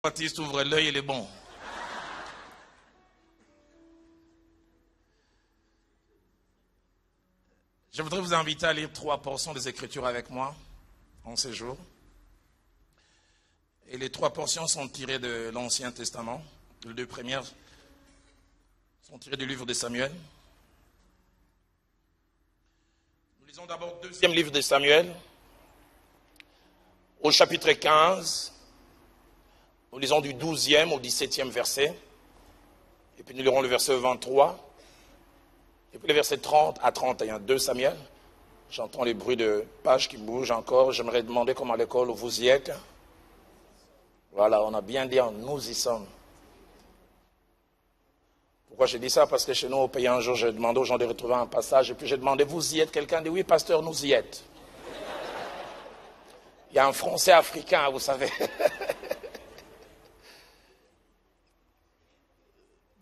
Baptiste ouvre l'œil, il est bon. Je voudrais vous inviter à lire 3 portions des Écritures avec moi en ces jours. Et les 3 portions sont tirées de l'Ancien Testament. Les 2 premières sont tirées du livre de Samuel. Nous lisons d'abord le 2e livre de Samuel, au chapitre 15. Nous lisons du 12e au 17e verset. Et puis nous lirons le verset 23. Et puis les versets 30 à 31, 2 Samuel. J'entends les bruits de pages qui bougent encore. J'aimerais demander comment à l'école vous y êtes. Voilà, on a bien dit, nous y sommes. Pourquoi j'ai dit ça? Parce que chez nous, au pays, un jour, j'ai demandé aux gens de retrouver un passage. Et puis j'ai demandé, vous y êtes? Quelqu'un dit, oui, pasteur, nous y êtes. Il y a un français africain, vous savez.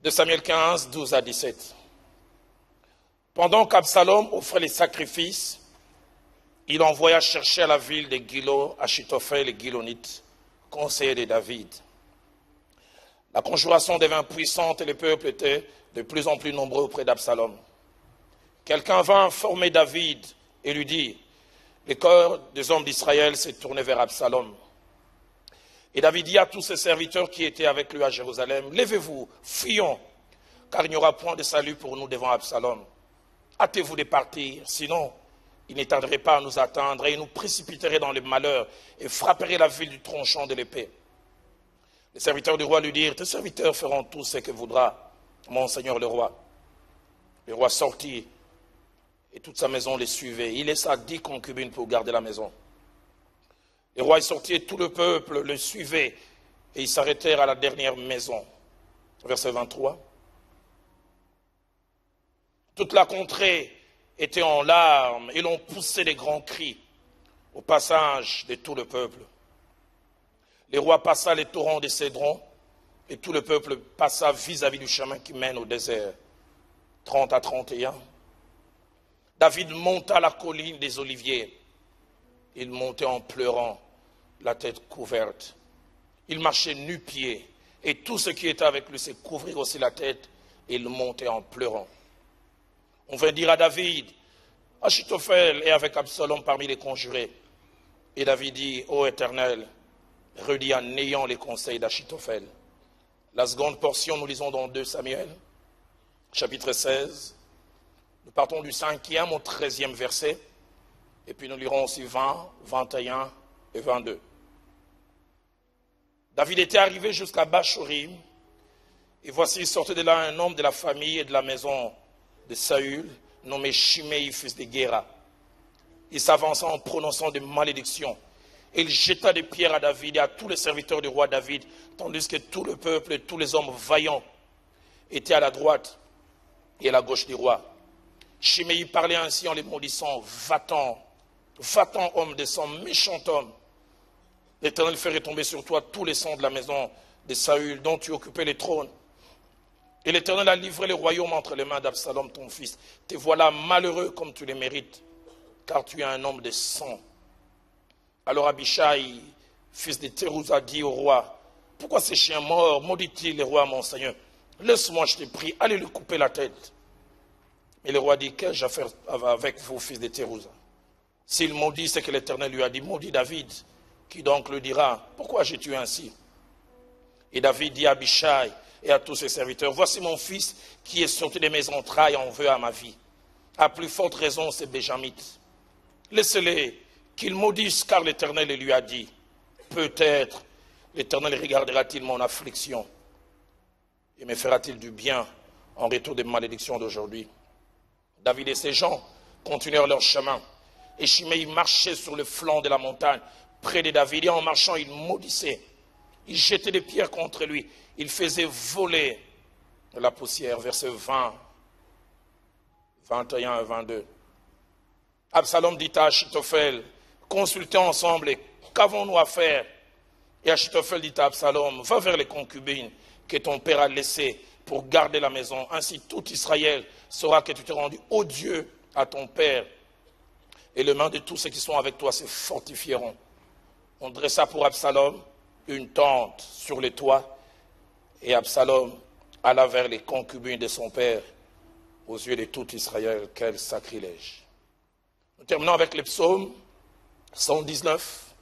De Samuel 15, 12 à 17. Pendant qu'Absalom offrait les sacrifices, il envoya chercher à la ville de Gilo Achitophel et Gilonite, conseiller de David. La conjuration devint puissante et le peuple était de plus en plus nombreux auprès d'Absalom. Quelqu'un vint informer David et lui dit, le corps des hommes d'Israël s'est tourné vers Absalom. Et David dit à tous ses serviteurs qui étaient avec lui à Jérusalem, levez-vous, fuyons, car il n'y aura point de salut pour nous devant Absalom. Hâtez-vous de partir, sinon il ne tarderait pas à nous attendre et il nous précipiterait dans le malheur et frapperait la ville du tronçon de l'épée. Les serviteurs du roi lui dirent, tes serviteurs feront tout ce que voudra mon seigneur le roi. Le roi sortit et toute sa maison les suivait. Il laissa 10 concubines pour garder la maison. Le roi est sorti et tout le peuple le suivait et ils s'arrêtèrent à la dernière maison. Verset 23. Toute la contrée était en larmes et l'on poussait des grands cris au passage de tout le peuple. Le roi passa les torrents de Cédron et tout le peuple passa vis-à-vis du chemin qui mène au désert. 30 à 31. David monta la colline des Oliviers. Il montait en pleurant, la tête couverte. Il marchait nu-pieds et tout ce qui était avec lui se couvrit aussi la tête et il montait en pleurant. On vint dire à David, Achitophel est avec Absalom parmi les conjurés. Et David dit, ô Éternel, redis en ayant les conseils d'Achitophel. La seconde portion, nous lisons dans 2 Samuel, chapitre 16. Nous partons du 5e au 13e verset. Et puis nous lirons aussi 20, 21 et 22. David était arrivé jusqu'à Bachorim. Et voici, il sortait de là un homme de la famille et de la maison de Saül, nommé Shimei, fils de Guéra. Il s'avança en prononçant des malédictions. Et il jeta des pierres à David et à tous les serviteurs du roi David, tandis que tout le peuple et tous les hommes vaillants étaient à la droite et à la gauche du roi. Shimei parlait ainsi en les maudissant, va-t'en, va-t'en, homme de sang, méchant homme. L'Éternel ferait tomber sur toi tous les sangs de la maison de Saül, dont tu occupais les trônes. Et l'Éternel a livré le royaume entre les mains d'Absalom, ton fils. Te voilà malheureux comme tu le mérites, car tu es un homme de sang. Alors Abishai, fils de Thérouza, dit au roi, pourquoi ces chiens morts maudit-il le roi, mon Seigneur? Laisse-moi, je te prie, allez lui couper la tête. Et le roi dit, qu'ai-je à faire avec vous, fils de Thérouza? S'il maudit ce que l'Éternel lui a dit, maudit David, qui donc le dira, pourquoi j'ai tué ainsi? Et David dit à Abishai et à tous ses serviteurs, voici mon fils qui est sorti de mes entrailles en veut à ma vie. À plus forte raison, c'est Béjamite. Laissez-les, qu'ils maudissent, car l'Éternel lui a dit, peut-être l'Éternel regardera-t-il mon affliction et me fera-t-il du bien en retour des malédictions d'aujourd'hui. David et ses gens continuèrent leur chemin. Et Shimei marchait sur le flanc de la montagne, près de David, et en marchant, il maudissait. Il jetait des pierres contre lui. Il faisait voler de la poussière. Versets 20, 21 et 22. Absalom dit à Achitophel, consultez ensemble, et qu'avons-nous à faire? Et Achitophel dit à Absalom, va vers les concubines que ton père a laissées pour garder la maison. Ainsi tout Israël saura que tu t'es rendu odieux à ton père. Et les mains de tous ceux qui sont avec toi se fortifieront. On dressa pour Absalom une tente sur les toits, et Absalom alla vers les concubines de son père, aux yeux de tout Israël. Quel sacrilège. Nous terminons avec les psaumes 119.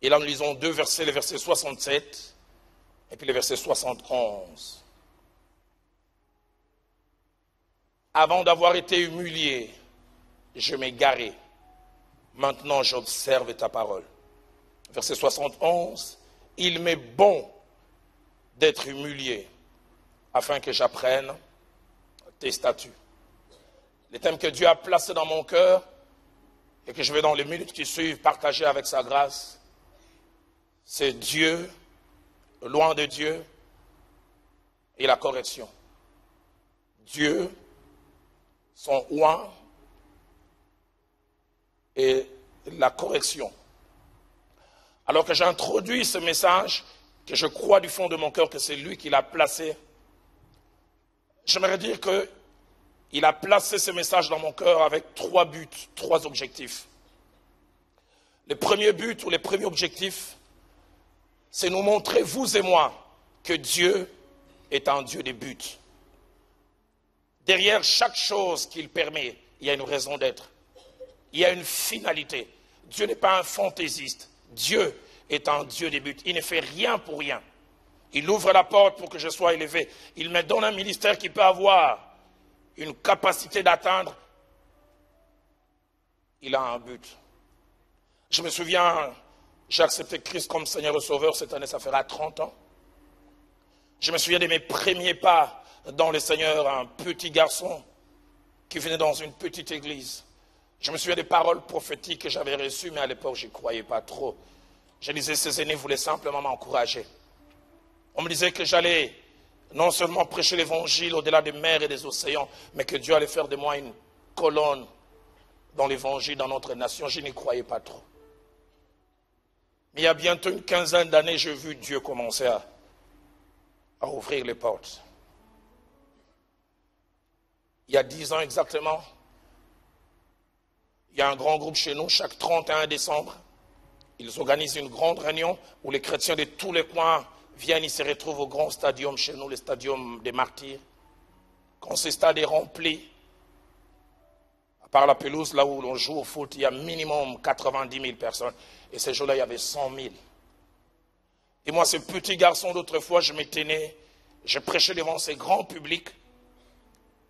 Et là, nous lisons deux versets, les versets 67 et puis les versets 71. Avant d'avoir été humilié, je m'égarais. Maintenant, j'observe ta parole. Verset 71. Il m'est bon d'être humilié afin que j'apprenne tes statuts. Les thèmes que Dieu a placés dans mon cœur et que je vais dans les minutes qui suivent partager avec sa grâce, c'est Dieu, loin de Dieu, et la correction. Dieu, son loin, et la correction. Alors que j'introduis ce message, que je crois du fond de mon cœur que c'est lui qui l'a placé, j'aimerais dire qu'il a placé ce message dans mon cœur avec trois buts, trois objectifs. Le premier but ou le premier objectif, c'est nous montrer, vous et moi, que Dieu est un Dieu des buts. Derrière chaque chose qu'il permet, il y a une raison d'être. Il y a une finalité. Dieu n'est pas un fantaisiste. Dieu est un Dieu des buts. Il ne fait rien pour rien. Il ouvre la porte pour que je sois élevé. Il me donne un ministère qui peut avoir une capacité d'atteindre. Il a un but. Je me souviens, j'ai accepté Christ comme Seigneur et Sauveur cette année, ça fera 30 ans. Je me souviens de mes premiers pas dans le Seigneur, un petit garçon qui venait dans une petite église. Je me souviens des paroles prophétiques que j'avais reçues, mais à l'époque, je n'y croyais pas trop. Je disais, ces aînés voulaient simplement m'encourager. On me disait que j'allais non seulement prêcher l'évangile au-delà des mers et des océans, mais que Dieu allait faire de moi une colonne dans l'évangile dans notre nation. Je n'y croyais pas trop. Mais il y a bientôt une quinzaine d'années, j'ai vu Dieu commencer à ouvrir les portes. Il y a 10 ans exactement, il y a un grand groupe chez nous, chaque 31 décembre, ils organisent une grande réunion où les chrétiens de tous les coins viennent, ils se retrouvent au grand stadium chez nous, le stadium des martyrs. Quand ce stade est rempli, à part la pelouse, là où l'on joue au foot, il y a minimum 90 000 personnes. Et ce jour-là, il y avait 100 000. Et moi, ce petit garçon d'autrefois, je m'étais né, je prêchais devant ces grands publics.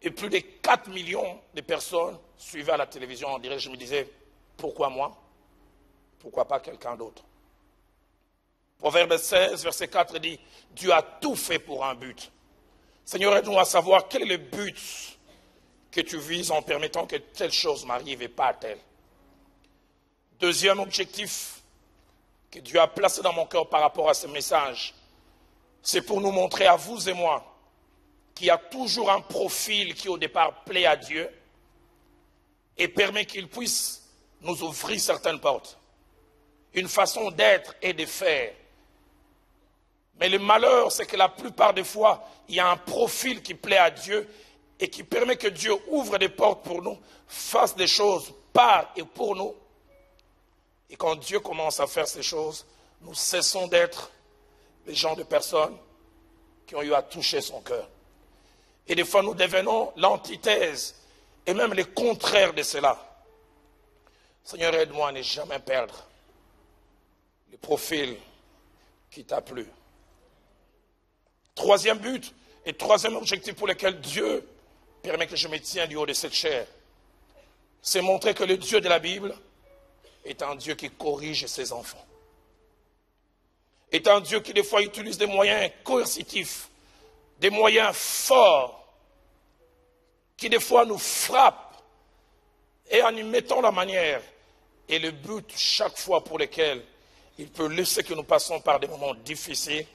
Et plus de 4 millions de personnes suivaient à la télévision en direct. Je me disais, pourquoi moi? Pourquoi pas quelqu'un d'autre? Proverbe 16, verset 4 dit, Dieu a tout fait pour un but. Seigneur, aide-nous à savoir quel est le but que tu vises en permettant que telle chose m'arrive et pas telle. Deuxième objectif que Dieu a placé dans mon cœur par rapport à ce message, c'est pour nous montrer à vous et moi qu'il y a toujours un profil qui au départ plaît à Dieu et permet qu'il puisse nous ouvrir certaines portes. Une façon d'être et de faire. Mais le malheur, c'est que la plupart des fois, il y a un profil qui plaît à Dieu et qui permet que Dieu ouvre des portes pour nous, fasse des choses par et pour nous. Et quand Dieu commence à faire ces choses, nous cessons d'être les gens de personnes qui ont eu à toucher son cœur. Et des fois, nous devenons l'antithèse et même le contraire de cela. Seigneur, aide-moi à ne jamais perdre le profil qui t'a plu. Troisième but et troisième objectif pour lequel Dieu permet que je me tienne du haut de cette chair, c'est montrer que le Dieu de la Bible est un Dieu qui corrige ses enfants. Est un Dieu qui des fois utilise des moyens coercitifs, des moyens forts, qui des fois nous frappent, et en y mettant la manière et le but chaque fois pour lequel il peut laisser que nous passons par des moments difficiles,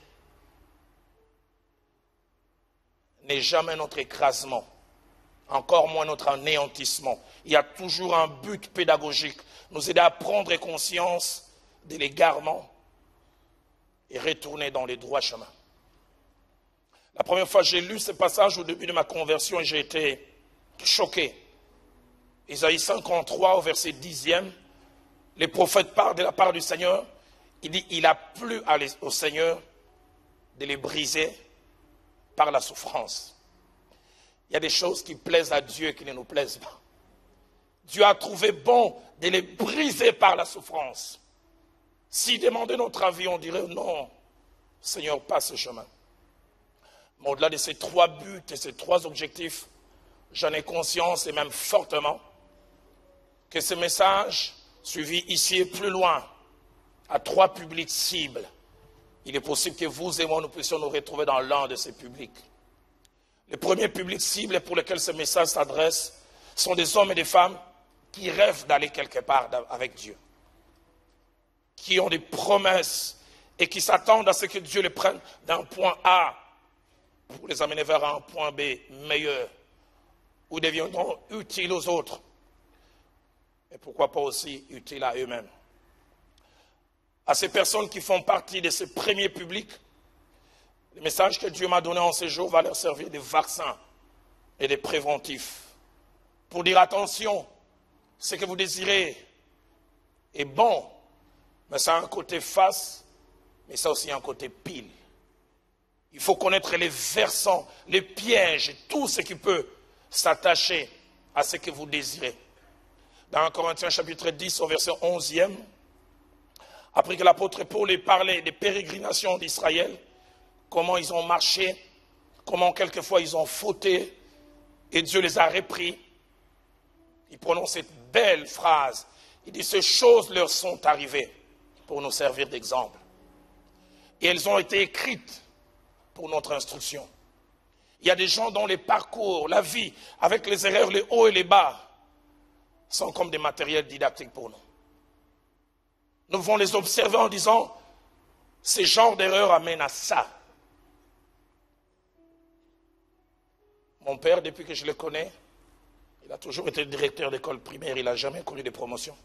n'est jamais notre écrasement, encore moins notre anéantissement. Il y a toujours un but pédagogique, nous aider à prendre conscience de l'égarement et retourner dans les droits chemins. La première fois que j'ai lu ce passage au début de ma conversion, j'ai été choqué. Isaïe 53 au verset 10e, les prophètes parlent de la part du Seigneur Il dit, il a plu au Seigneur de les briser par la souffrance. Il y a des choses qui plaisent à Dieu et qui ne nous plaisent pas. Dieu a trouvé bon de les briser par la souffrance. S'il demandait notre avis, on dirait non, Seigneur, pas ce chemin. Mais au-delà de ces 3 buts et ces 3 objectifs, j'en ai conscience et même fortement que ce message suivi ici et plus loin à 3 publics cibles. Il est possible que vous et moi nous puissions nous retrouver dans l'un de ces publics. Les premiers publics cibles pour lesquels ce message s'adresse sont des hommes et des femmes qui rêvent d'aller quelque part avec Dieu, qui ont des promesses et qui s'attendent à ce que Dieu les prenne d'un point A pour les amener vers un point B meilleur, où ils deviendront utiles aux autres, et pourquoi pas aussi utiles à eux-mêmes. À ces personnes qui font partie de ces premiers publics, le message que Dieu m'a donné en ces jours va leur servir de vaccin et de préventif, pour dire attention, ce que vous désirez est bon, mais ça a un côté face, mais ça a aussi un côté pile. Il faut connaître les versants, les pièges et tout ce qui peut s'attacher à ce que vous désirez. Dans 1 Corinthiens chapitre 10 au verset 11e, après que l'apôtre Paul ait parlé des pérégrinations d'Israël, comment ils ont marché, comment quelquefois ils ont fauté, et Dieu les a repris, il prononce cette belle phrase. Il dit, ces choses leur sont arrivées pour nous servir d'exemple. Et elles ont été écrites pour notre instruction. Il y a des gens dont les parcours, la vie, avec les erreurs, les hauts et les bas, sont comme des matériels didactiques pour nous. Nous devons les observer en disant, ces genres d'erreurs amènent à ça. Mon père, depuis que je le connais, il a toujours été directeur d'école primaire, il n'a jamais connu de promotion.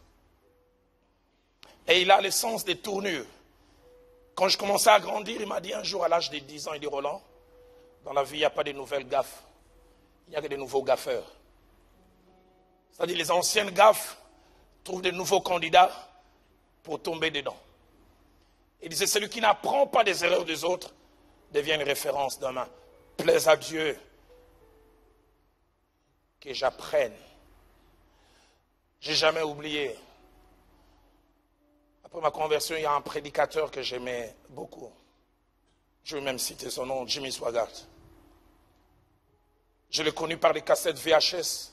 Et il a le sens des tournures. Quand je commençais à grandir, il m'a dit un jour à l'âge de 10 ans, il dit, Roland, dans la vie, il n'y a pas de nouvelles gaffes. Il n'y a que de nouveaux gaffeurs. C'est-à-dire les anciennes gaffes trouvent de nouveaux candidats pour tomber dedans. Il disait, celui qui n'apprend pas des erreurs des autres devient une référence demain. Plaise à Dieu que j'apprenne. Je n'ai jamais oublié. Après ma conversion, il y a un prédicateur que j'aimais beaucoup. Je vais même citer son nom, Jimmy Swaggart. Je l'ai connu par les cassettes VHS.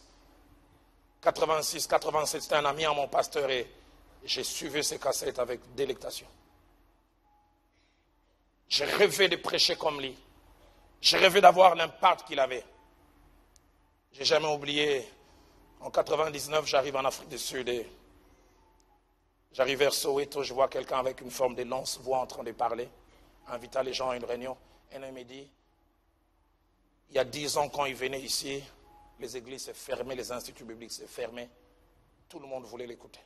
86, 87, c'était un ami à mon pasteur et j'ai suivi ces cassettes avec délectation. J'ai rêvé de prêcher comme lui. J'ai rêvé d'avoir l'impact qu'il avait. Je n'ai jamais oublié, en 99, j'arrive en Afrique du Sud et j'arrive vers Soweto, je vois quelqu'un avec une forme de lance-voix en train de parler, invitant les gens à une réunion. Et il me dit, il y a 10 ans quand il venait ici, les églises se fermaient, les instituts bibliques se fermaient. Tout le monde voulait l'écouter.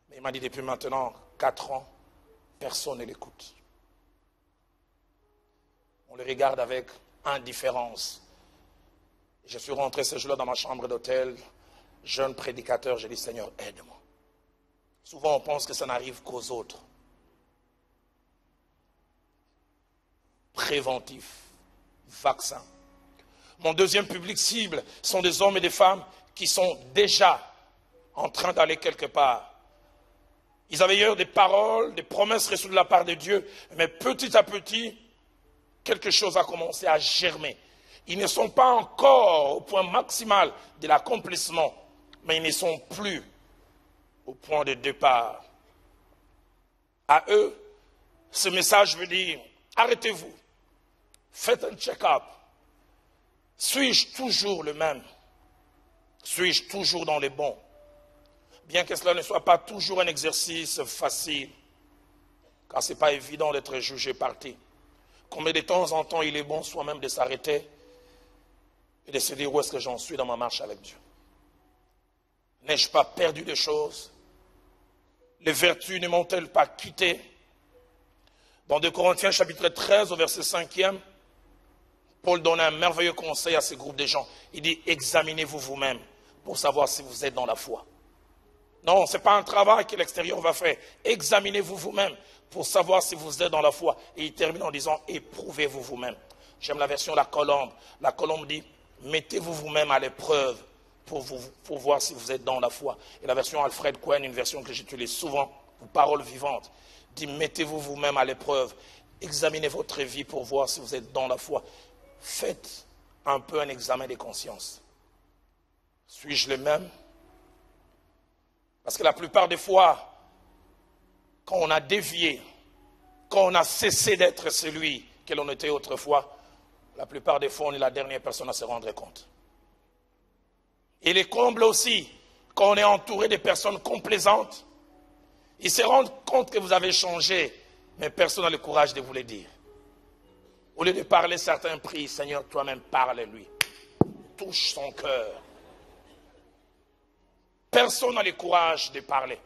Mais il m'a dit depuis maintenant 4 ans, personne ne l'écoute. On le regarde avec indifférence. Je suis rentré ce jour-là dans ma chambre d'hôtel, jeune prédicateur, j'ai dit Seigneur, aide-moi. Souvent on pense que ça n'arrive qu'aux autres. Préventif, vaccin. Mon deuxième public cible sont des hommes et des femmes qui sont déjà en train d'aller quelque part. Ils avaient eu des paroles, des promesses reçues de la part de Dieu, mais petit à petit, quelque chose a commencé à germer. Ils ne sont pas encore au point maximal de l'accomplissement, mais ils ne sont plus au point de départ. À eux, ce message veut dire, arrêtez-vous, faites un check-up. Suis-je toujours le même? Suis-je toujours dans les bons? Bien que cela ne soit pas toujours un exercice facile, car ce n'est pas évident d'être jugé parti. Combien de temps en temps il est bon soi-même de s'arrêter et de se dire où est-ce que j'en suis dans ma marche avec Dieu. N'ai-je pas perdu des choses? Les vertus ne m'ont-elles pas quitté? Dans 2 Corinthiens chapitre 13 au verset 5e, Paul donne un merveilleux conseil à ce groupe de gens. Il dit, examinez-vous vous-même pour savoir si vous êtes dans la foi. Non, ce n'est pas un travail que l'extérieur va faire. Examinez-vous vous-même pour savoir si vous êtes dans la foi. Et il termine en disant, éprouvez-vous vous-même. J'aime la version La Colombe. La Colombe dit, mettez-vous vous-même à l'épreuve pour voir si vous êtes dans la foi. Et la version Alfred Cohen, une version que j'utilise souvent, pour Parole vivante, dit, mettez-vous vous-même à l'épreuve. Examinez votre vie pour voir si vous êtes dans la foi. Faites un peu un examen des consciences. Suis-je le même? Parce que la plupart des fois, quand on a dévié, quand on a cessé d'être celui que l'on était autrefois, la plupart des fois, on est la dernière personne à se rendre compte. Et les combles aussi, quand on est entouré de personnes complaisantes, ils se rendent compte que vous avez changé, mais personne n'a le courage de vous le dire. Au lieu de parler, certains prient, Seigneur, toi-même parle-lui. Touche son cœur. Personne n'a le courage de parler.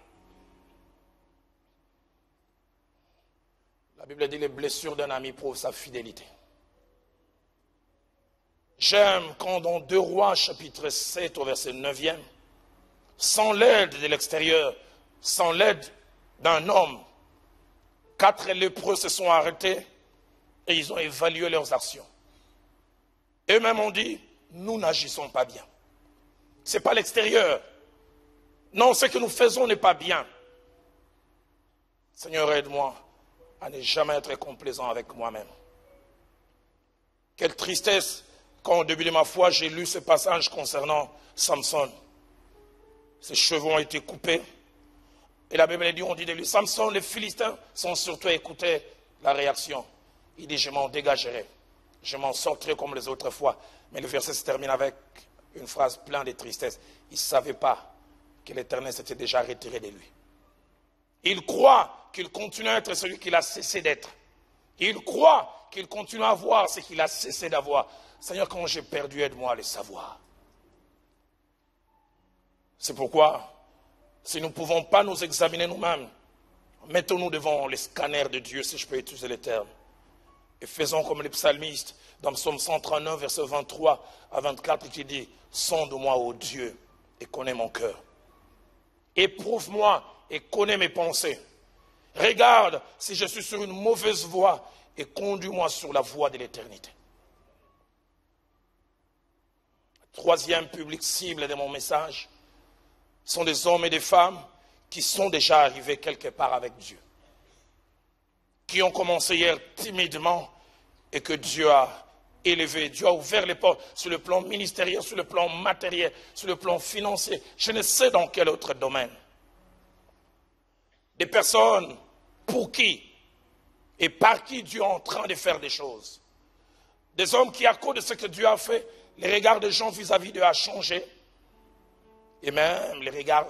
La Bible dit les blessures d'un ami prouvent sa fidélité. J'aime quand dans 2 Rois, chapitre 7, au verset 9e, sans l'aide de l'extérieur, sans l'aide d'un homme, 4 lépreux se sont arrêtés et ils ont évalué leurs actions. Eux-mêmes ont dit, nous n'agissons pas bien. Ce n'est pas l'extérieur. Non, ce que nous faisons n'est pas bien. Seigneur, aide-moi à ne jamais être complaisant avec moi-même. Quelle tristesse quand au début de ma foi, j'ai lu ce passage concernant Samson. Ses cheveux ont été coupés. Et la Bible dit, on dit de lui, Samson, les Philistins sont surtout à écouter la réaction. Il dit, je m'en dégagerai. Je m'en sortirai comme les autres fois. Mais le verset se termine avec une phrase pleine de tristesse. Il ne savait pas que l'Éternel s'était déjà retiré de lui. Il croit qu'il continue à être celui qu'il a cessé d'être. Il croit qu'il continue à avoir ce qu'il a cessé d'avoir. Seigneur, quand j'ai perdu, aide-moi à le savoir. C'est pourquoi, si nous ne pouvons pas nous examiner nous-mêmes, mettons-nous devant les scanners de Dieu, si je peux utiliser les termes. Et faisons comme les psalmistes, dans Psaume 139, verset 23 à 24, qui dit, sonde-moi, ô Dieu, et connais mon cœur. Éprouve-moi et connais mes pensées. Regarde si je suis sur une mauvaise voie et conduis-moi sur la voie de l'éternité. Troisième public cible de mon message sont des hommes et des femmes qui sont déjà arrivés quelque part avec Dieu. Qui ont commencé hier timidement et que Dieu a élevé. Dieu a ouvert les portes sur le plan ministériel, sur le plan matériel, sur le plan financier. Je ne sais dans quel autre domaine. Des personnes pour qui et par qui Dieu est en train de faire des choses. Des hommes qui, à cause de ce que Dieu a fait, les regards des gens vis-à-vis d'eux a changé. Et même les regards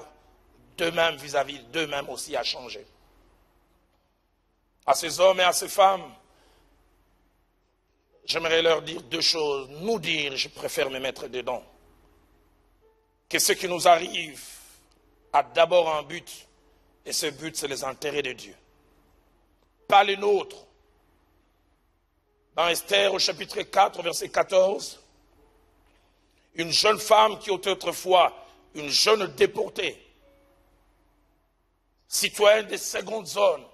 d'eux-mêmes vis-à-vis d'eux-mêmes aussi a changé. À ces hommes et à ces femmes, j'aimerais leur dire 2 choses. Nous dire, je préfère me mettre dedans, que ce qui nous arrive a d'abord un but, et ce but, c'est les intérêts de Dieu. Pas les nôtres. Dans Esther, au chapitre 4, verset 14, une jeune femme qui était autrefois une jeune déportée, citoyenne des secondes zones,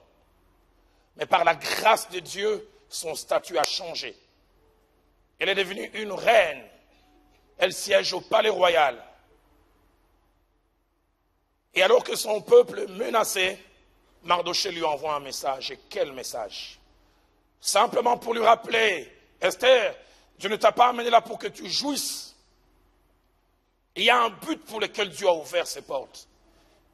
mais par la grâce de Dieu, son statut a changé. Elle est devenue une reine. Elle siège au palais royal. Et alors que son peuple menacé, Mardochée lui envoie un message. Et quel message? Simplement pour lui rappeler, Esther, Dieu ne t'a pas amené là pour que tu jouisses. Il y a un but pour lequel Dieu a ouvert ses portes.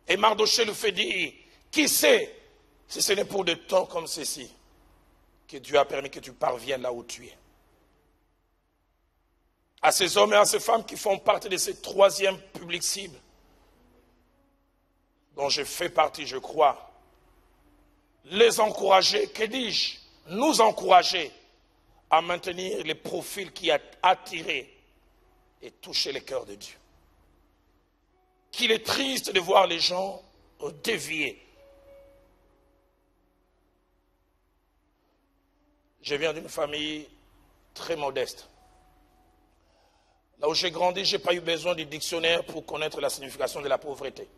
Et Mardochée lui fait dire, qui sait si ce n'est pour des temps comme ceci que Dieu a permis que tu parviennes là où tu es. À ces hommes et à ces femmes qui font partie de ces 3e public cible, dont je fais partie, je crois, les encourager, que dis-je, nous encourager à maintenir les profils qui ont attiré et touché les cœurs de Dieu. Qu'il est triste de voir les gens dévier. Je viens d'une famille très modeste. Là où j'ai grandi, je n'ai pas eu besoin du dictionnaire pour connaître la signification de la pauvreté.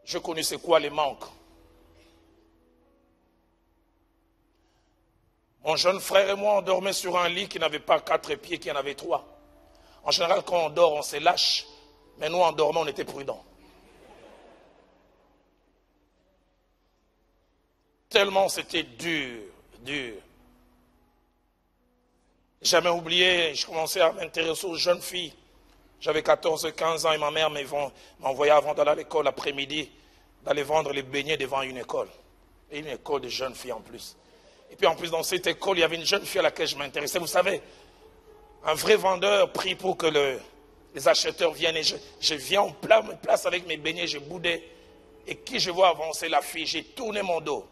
Je connais c'est quoi les manques. Mon jeune frère et moi, on dormait sur un lit qui n'avait pas 4 pieds, qui en avait 3. En général, quand on dort, on se lâche. Mais nous, en dormant, on était prudents. Tellement c'était dur, dur. Jamais oublié, je commençais à m'intéresser aux jeunes filles. J'avais 14-15 ans et ma mère m'envoyait avant d'aller à l'école l'après-midi, d'aller vendre les beignets devant une école. Et une école de jeunes filles en plus. Et puis en plus dans cette école, il y avait une jeune fille à laquelle je m'intéressais. Vous savez, un vrai vendeur prie pour que les acheteurs viennent. Et je viens en place avec mes beignets, j'ai boudé. Et qui je vois avancer la fille, j'ai tourné mon dos.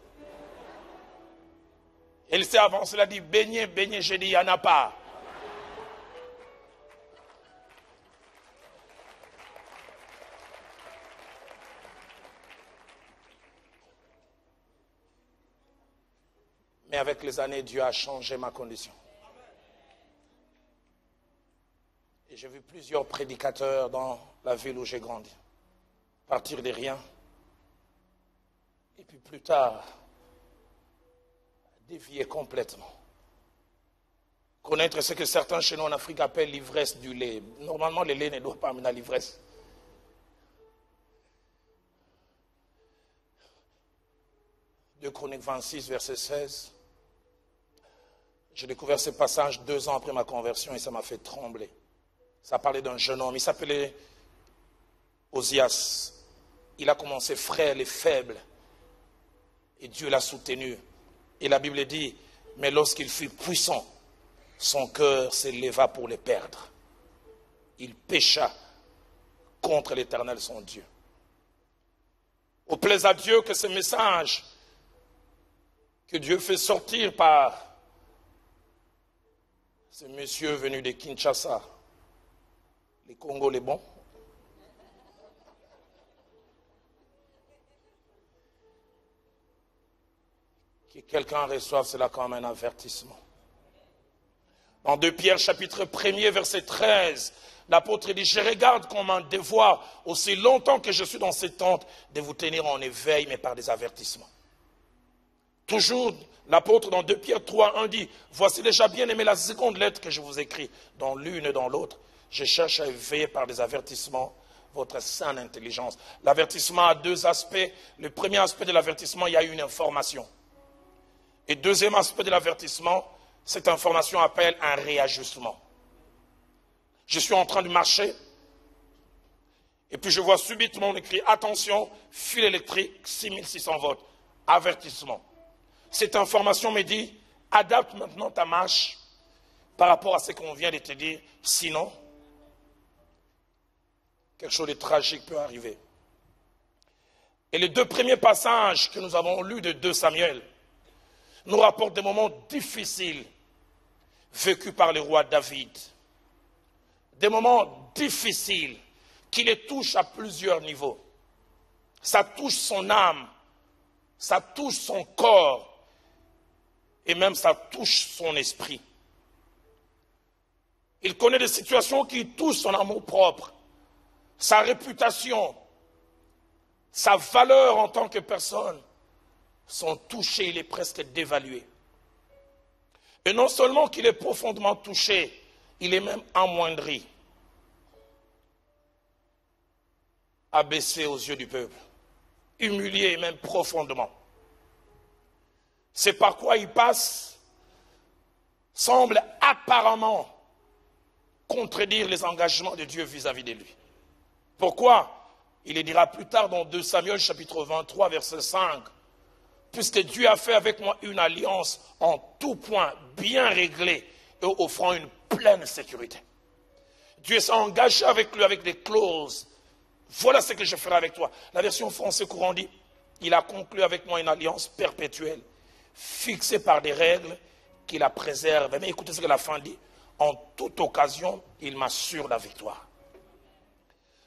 Elle s'est avancée, elle a dit, beignet, beignet, j'ai dit, il n'y en a pas. Mais avec les années, Dieu a changé ma condition. Et j'ai vu plusieurs prédicateurs dans la ville où j'ai grandi. Partir de rien. Et puis plus tard, dévier complètement. Connaître ce que certains chez nous en Afrique appellent l'ivresse du lait. Normalement, le lait ne doit pas amener à l'ivresse. De Chroniques 26, verset 16. J'ai découvert ce passage 2 ans après ma conversion et ça m'a fait trembler. Ça parlait d'un jeune homme, il s'appelait Osias. Il a commencé frêle et faible et Dieu l'a soutenu. Et la Bible dit, mais lorsqu'il fut puissant, son cœur s'éleva pour les perdre. Il pécha contre l'Éternel son Dieu. Au plaise à Dieu que ce message que Dieu fait sortir par ce monsieur venu de Kinshasa, les Congos les bons, que quelqu'un reçoive cela comme un avertissement. Dans 2 Pierre chapitre 1er verset 13, l'apôtre dit, je regarde comme un devoir, aussi longtemps que je suis dans cette tente, de vous tenir en éveil, mais par des avertissements. Toujours, l'apôtre dans 2 Pierre 3:1 dit, voici déjà bien aimé la seconde lettre que je vous écris, dans l'une et dans l'autre, je cherche à éveiller par des avertissements votre saine intelligence. L'avertissement a 2 aspects. Le premier aspect de l'avertissement, il y a une information. Et deuxième aspect de l'avertissement, cette information appelle un réajustement. Je suis en train de marcher, et puis je vois subitement écrit, attention, fil électrique, 6600 volts, avertissement. Cette information me dit, adapte maintenant ta marche par rapport à ce qu'on vient de te dire, sinon, quelque chose de tragique peut arriver. Et les 2 premiers passages que nous avons lus de 2 Samuel nous rapportent des moments difficiles vécus par le roi David. Des moments difficiles qui les touchent à plusieurs niveaux. Ça touche son âme, ça touche son corps et même ça touche son esprit. Il connaît des situations qui touchent son amour propre, sa réputation, sa valeur en tant que personne sont touchés, il est presque dévalué. Et non seulement qu'il est profondément touché, il est même amoindri, abaissé aux yeux du peuple, humilié même profondément. C'est par quoi il passe, semble apparemment contredire les engagements de Dieu vis-à-vis de lui. Pourquoi? Il le dira plus tard dans 2 Samuel chapitre 23 verset 5. Puisque Dieu a fait avec moi une alliance en tout point bien réglée et offrant une pleine sécurité. Dieu s'est engagé avec lui avec des clauses. Voilà ce que je ferai avec toi. La version française courant dit, il a conclu avec moi une alliance perpétuelle, fixée par des règles qui la préservent. Mais écoutez ce que la fin dit, en toute occasion, il m'assure la victoire.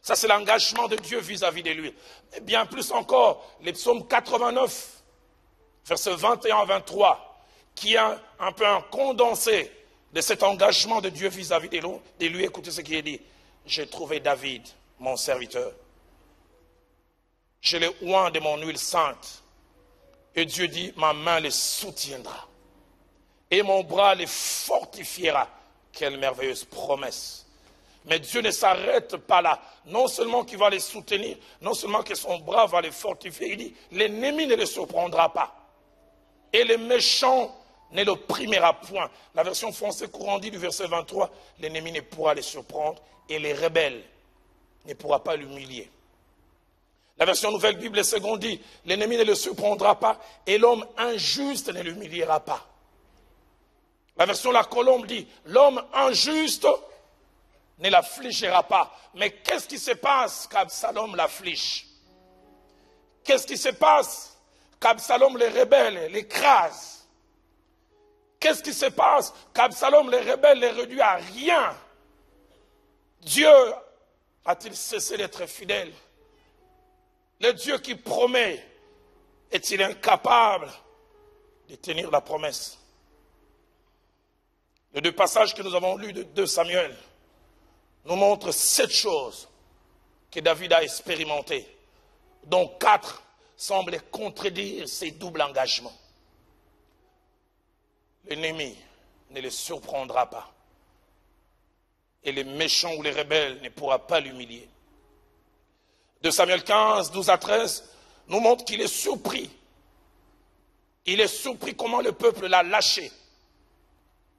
Ça c'est l'engagement de Dieu vis-à-vis de lui. Et bien plus encore, les psaumes 89, verset 21 à 23, qui est un peu un condensé de cet engagement de Dieu vis-à-vis de lui. Écoutez ce qui est dit. J'ai trouvé David, mon serviteur. je les oins de mon huile sainte. Et Dieu dit, ma main les soutiendra. Et mon bras les fortifiera. Quelle merveilleuse promesse. Mais Dieu ne s'arrête pas là. Non seulement qu'il va les soutenir, non seulement que son bras va les fortifier, il dit, l'ennemi ne les surprendra pas. Et le méchant ne l'opprimera point. La version française courant dit du verset 23, l'ennemi ne pourra les surprendre et les rebelles ne pourra pas l'humilier. La version Nouvelle Bible seconde dit, l'ennemi ne le surprendra pas et l'homme injuste ne l'humiliera pas. La version La Colombe dit, l'homme injuste ne l'affligera pas. Mais qu'est-ce qui se passe qu'Absalom l'afflige? Qu'est-ce qui se passe qu'Absalom les rebelles l'écrase? Qu'est-ce qui se passe qu'Absalom les rebelles les réduit à rien? Dieu a-t-il cessé d'être fidèle? Le Dieu qui promet, est-il incapable de tenir la promesse? Les deux passages que nous avons lus de 2 Samuel nous montrent 7 choses que David a expérimentées, dont 4 semblent contredire ses doubles engagements. L'ennemi ne le surprendra pas. Et les méchants ou les rebelles ne pourra pas l'humilier. 2 Samuel 15, 12 à 13 nous montre qu'il est surpris. Il est surpris comment le peuple l'a lâché,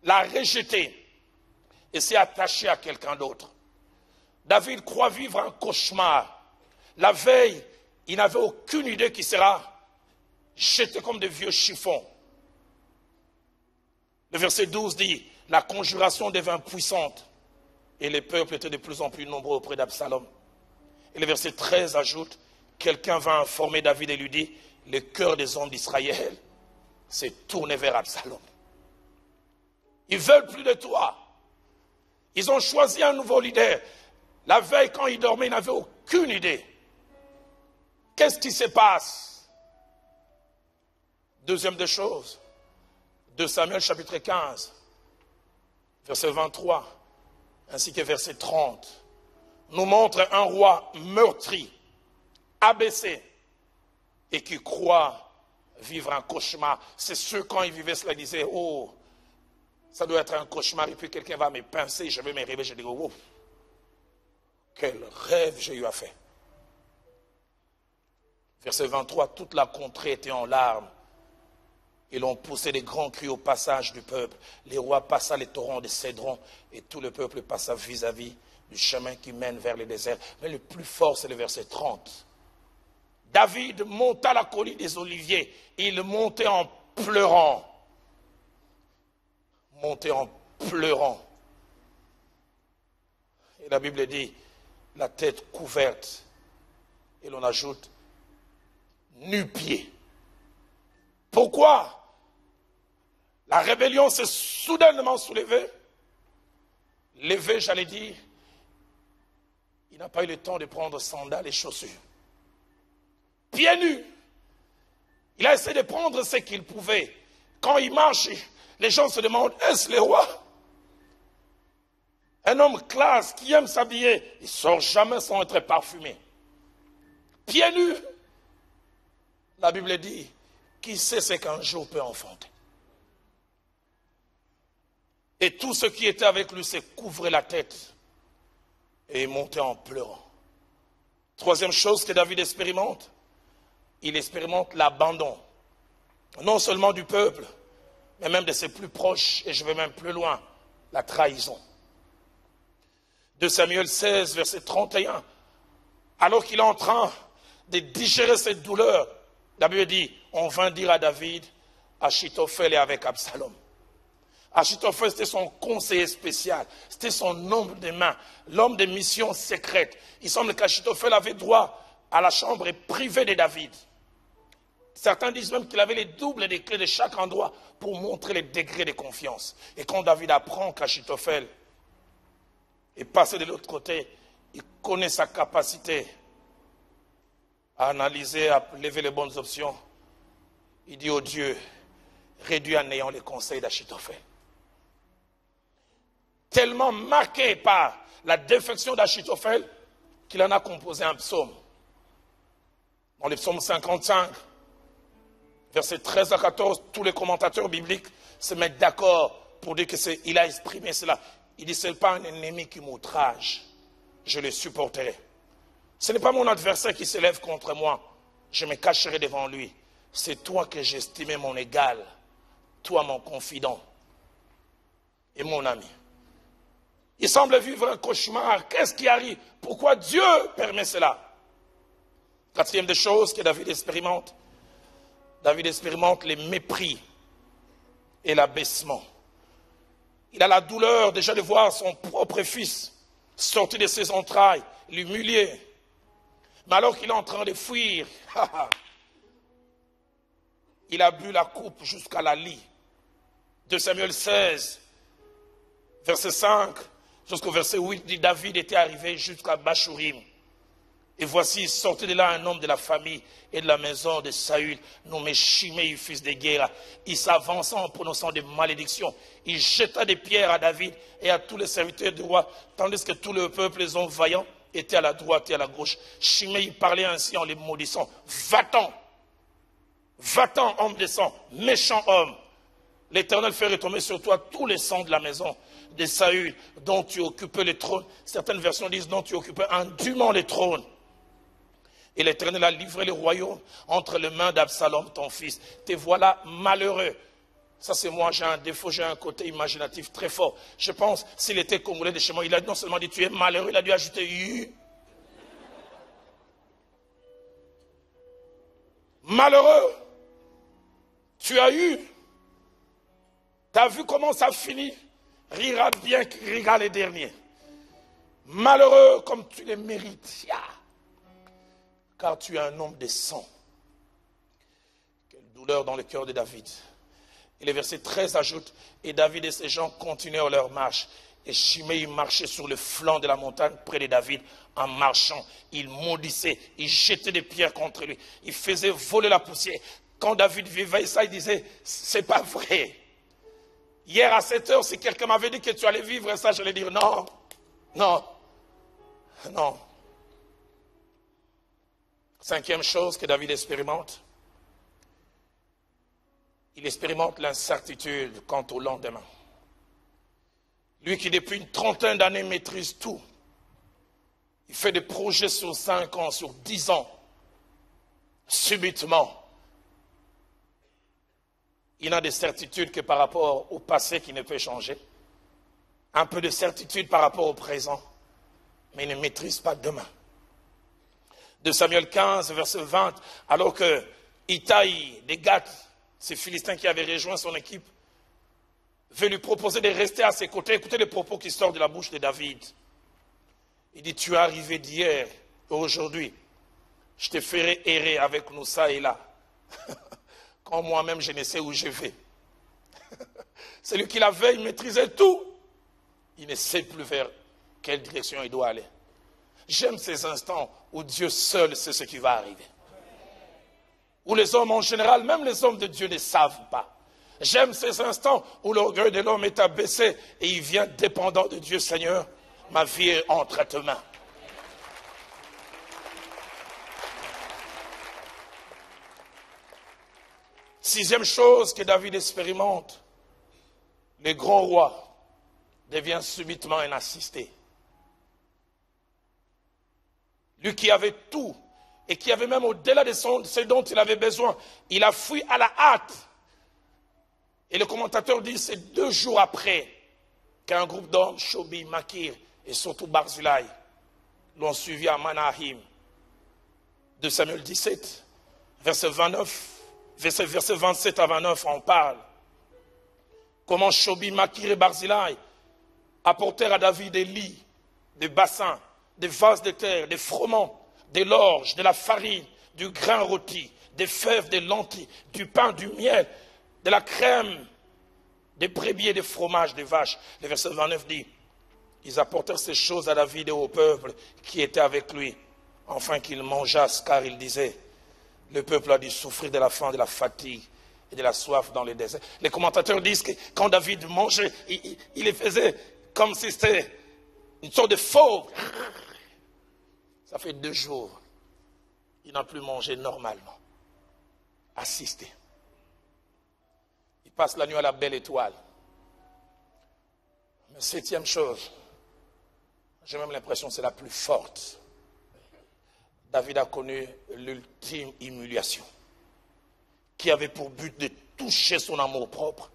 l'a rejeté et s'est attaché à quelqu'un d'autre. David croit vivre un cauchemar. La veille, il n'avait aucune idée qu'il sera jeté comme des vieux chiffons. Le verset 12 dit, la conjuration devint puissante et les peuples étaient de plus en plus nombreux auprès d'Absalom. Et le verset 13 ajoute, quelqu'un va informer David et lui dit, le cœur des hommes d'Israël s'est tourné vers Absalom. Ils veulent plus de toi. Ils ont choisi un nouveau leader. La veille, quand ils dormaient, ils n'avaient aucune idée. Qu'est-ce qui se passe? Deuxième des choses, 2 Samuel chapitre 15, verset 23, ainsi que verset 30, nous montre un roi meurtri, abaissé, et qui croit vivre un cauchemar. C'est sûr, quand il vivait cela, il disait, oh, ça doit être un cauchemar, et puis quelqu'un va me pincer, je vais me réveiller, je dis, oh, quel rêve j'ai eu à faire. Verset 23, toute la contrée était en larmes. Et l'on poussait des grands cris au passage du peuple. Les rois passaient les torrents de Cédron et tout le peuple passa vis-à-vis du chemin qui mène vers le désert. Mais le plus fort, c'est le verset 30. David monta la colline des Oliviers. Il montait en pleurant. Montait en pleurant. Et la Bible dit, la tête couverte. Et l'on ajoute, nu-pied. Pourquoi? La rébellion s'est soudainement soulevée. Levé, j'allais dire, il n'a pas eu le temps de prendre sandales et chaussures. Pieds nus. Il a essayé de prendre ce qu'il pouvait. Quand il marche, les gens se demandent, est-ce le roi? Un homme classe qui aime s'habiller, il ne sort jamais sans être parfumé. Pieds nus. La Bible dit, qui sait ce qu'un jour peut enfanter? Et tout ce qui était avec lui s'est couvert la tête et montait en pleurant. Troisième chose que David expérimente, il expérimente l'abandon. Non seulement du peuple, mais même de ses plus proches, et je vais même plus loin, la trahison. 2 Samuel 16, verset 31, alors qu'il est en train de digérer cette douleur, la Bible dit, on vint dire à David, Achitophel est avec Absalom. Achitophel, c'était son conseiller spécial, c'était son homme de main, l'homme de mission secrète. Il semble qu'Achitophel avait droit à la chambre privée de David. Certains disent même qu'il avait les doubles des clés de chaque endroit pour montrer les degrés de confiance. Et quand David apprend qu'Achitophel est passé de l'autre côté, il connaît sa capacité à analyser, à lever les bonnes options. Il dit, oh Dieu, réduis à néant les conseils d'Achitophel. Tellement marqué par la défection d'Achitophel qu'il en a composé un psaume. En le psaume 55, versets 13 à 14, tous les commentateurs bibliques se mettent d'accord pour dire qu'il a exprimé cela. Il dit, ce n'est pas un ennemi qui m'outrage, je le supporterai. Ce n'est pas mon adversaire qui s'élève contre moi, je me cacherai devant lui. C'est toi que j'estimais mon égal, toi mon confident et mon ami. Il semble vivre un cauchemar. Qu'est-ce qui arrive? Pourquoi Dieu permet cela? Quatrième des choses que David expérimente les mépris et l'abaissement. Il a la douleur déjà de voir son propre fils sortir de ses entrailles, l'humilier. Mais alors qu'il est en train de fuir, il a bu la coupe jusqu'à la lie. 2 Samuel 16, verset 5, jusqu'au verset 8, dit David était arrivé jusqu'à Bachurim. Et voici, il sortait de là un homme de la famille et de la maison de Saül, nommé Shimei, fils de Guéra. Il s'avança en prononçant des malédictions. Il jeta des pierres à David et à tous les serviteurs du roi, tandis que tout le peuple, les hommes vaillants, étaient à la droite et à la gauche. Shimei parlait ainsi en les maudissant. Va-t'en, homme de sang, méchant homme. L'Éternel fait retomber sur toi tous les sangs de la maison de Saül, dont tu occupais le trône. Certaines versions disent dont tu occupais indûment le trône. Et l'Éternel a livré le royaume entre les mains d'Absalom, ton fils. Te voilà malheureux. Ça c'est moi, j'ai un défaut, j'ai un côté imaginatif très fort. Je pense, s'il était congolais de chez moi, il a non seulement dit tu es malheureux, il a dû ajouter U. Malheureux, tu as eu. Tu as vu comment ça finit? Rira bien qui rira les derniers. Malheureux comme tu les mérites. Car tu es un homme de sang. Quelle douleur dans le cœur de David. Et le verset 13 ajoute, et David et ses gens continuèrent leur marche. Et Shimei marchait sur le flanc de la montagne près de David en marchant. Il maudissait, il jetait des pierres contre lui. Il faisait voler la poussière. Quand David vivait ça, il disait, c'est pas vrai. Hier à 7 heures, si quelqu'un m'avait dit que tu allais vivre ça, j'allais dire non, non, non. Cinquième chose que David expérimente, il expérimente l'incertitude quant au lendemain. Lui qui depuis une trentaine d'années maîtrise tout, il fait des projets sur 5 ans, sur 10 ans, subitement, il n'a de certitude que par rapport au passé qui ne peut changer, un peu de certitude par rapport au présent, mais il ne maîtrise pas demain. De Samuel 15, verset 20, alors que Itaï, des Gath, ces Philistins qui avaient rejoint son équipe, veut lui proposer de rester à ses côtés. Écoutez les propos qui sortent de la bouche de David. Il dit, tu es arrivé d'hier et aujourd'hui, je te ferai errer avec nous ça et là. Quand moi-même je ne sais où je vais. Celui qui la veille maîtrisait tout, il ne sait plus vers quelle direction il doit aller. J'aime ces instants où Dieu seul sait ce qui va arriver. Où les hommes en général, même les hommes de Dieu ne savent pas. J'aime ces instants où l'orgueil de l'homme est abaissé et il vient dépendant de Dieu. Seigneur, ma vie est entre tes mains. Sixième chose que David expérimente, le grand roi devient subitement un assisté. Lui qui avait tout et qui avait même au-delà de ce dont il avait besoin, il a fui à la hâte. Et le commentateur dit, c'est 2 jours après qu'un groupe d'hommes, Shobi, Makir et surtout Barzilai, l'ont suivi à Manahim. De Samuel 17, verset 29, verset 27 à 29, on parle. Comment Shobi, Makir et Barzilai apportèrent à David des lits, des bassins, des vases de terre, des froment, des l'orge, de la farine, du grain rôti, des fèves, des lentilles, du pain, du miel, de la crème, des brebis et des fromages, des vaches. Le verset 29 dit, ils apportèrent ces choses à David et au peuple qui était avec lui, afin qu'ils mangeassent, car il disait, le peuple a dû souffrir de la faim, de la fatigue et de la soif dans le désert. Les commentateurs disent que quand David mangeait, il les faisait comme si c'était une sorte de fauve. Ça fait 2 jours il n'a plus mangé normalement. Assisté. Il passe la nuit à la belle étoile. Mais septième chose, j'ai même l'impression que c'est la plus forte. David a connu l'ultime humiliation, qui avait pour but de toucher son amour propre,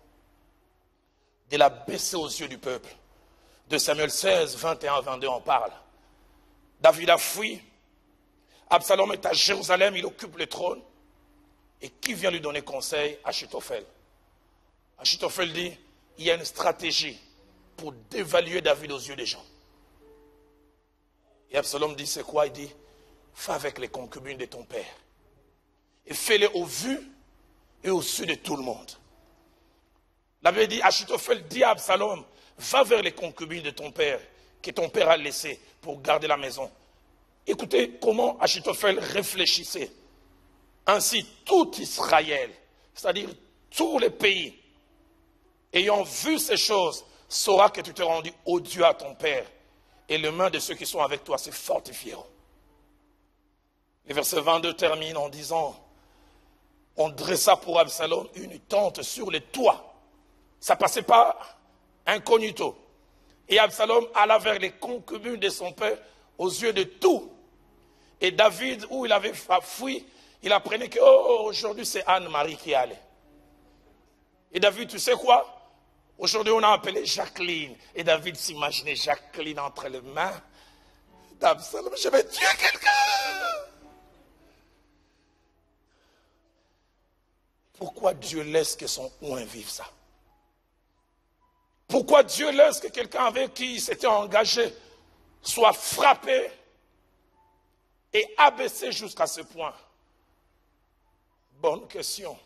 de la baisser aux yeux du peuple. De Samuel 16, 21, 22, on parle. David a fui. Absalom est à Jérusalem, il occupe le trône. Et qui vient lui donner conseil? Achitophel. Achitophel dit, il y a une stratégie pour dévaluer David aux yeux des gens. Et Absalom dit, c'est quoi? Il dit, fais avec les concubines de ton père. Et fais-les au vu et au su de tout le monde. La Bible dit, Achitophel dit à Absalom, va vers les concubines de ton père, que ton père a laissées pour garder la maison. Écoutez comment Achitophel réfléchissait. Ainsi, tout Israël, c'est-à-dire tous les pays, ayant vu ces choses, saura que tu t'es rendu odieux à ton père, et les mains de ceux qui sont avec toi se fortifieront. Le verset 22 termine en disant, on dressa pour Absalom une tente sur le toit. Ça passait pas incognito. Et Absalom alla vers les concubines de son père aux yeux de tous. Et David, où il avait fui, il apprenait que aujourd'hui c'est Anne-Marie qui allait. Et David, tu sais quoi? Aujourd'hui on a appelé Jacqueline. Et David s'imaginait Jacqueline entre les mains d'Absalom. Je vais tuer quelqu'un. Pourquoi Dieu laisse que son oint vive ça? Pourquoi Dieu laisse que quelqu'un avec qui il s'était engagé soit frappé et abaissé jusqu'à ce point? Bonne question.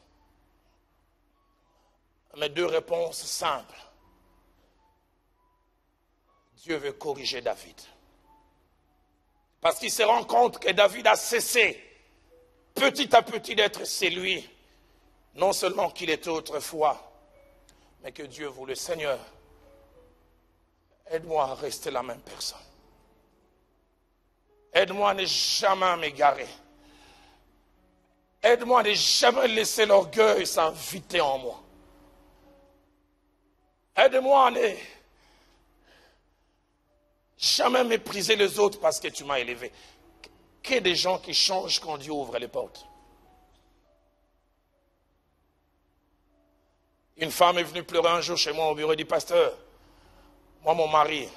Mais deux réponses simples. Dieu veut corriger David. Parce qu'il se rend compte que David a cessé petit à petit d'être celui, non seulement qu'il était autrefois, mais que Dieu voulait. Seigneur, aide-moi à rester la même personne. Aide-moi à ne jamais m'égarer. Aide-moi à ne jamais laisser l'orgueil s'inviter en moi. Aide-moi à ne jamais mépriser les autres parce que tu m'as élevé. Qu'il y ait des gens qui changent quand Dieu ouvre les portes. Une femme est venue pleurer un jour chez moi au bureau et dit, pasteur, moi mon mari,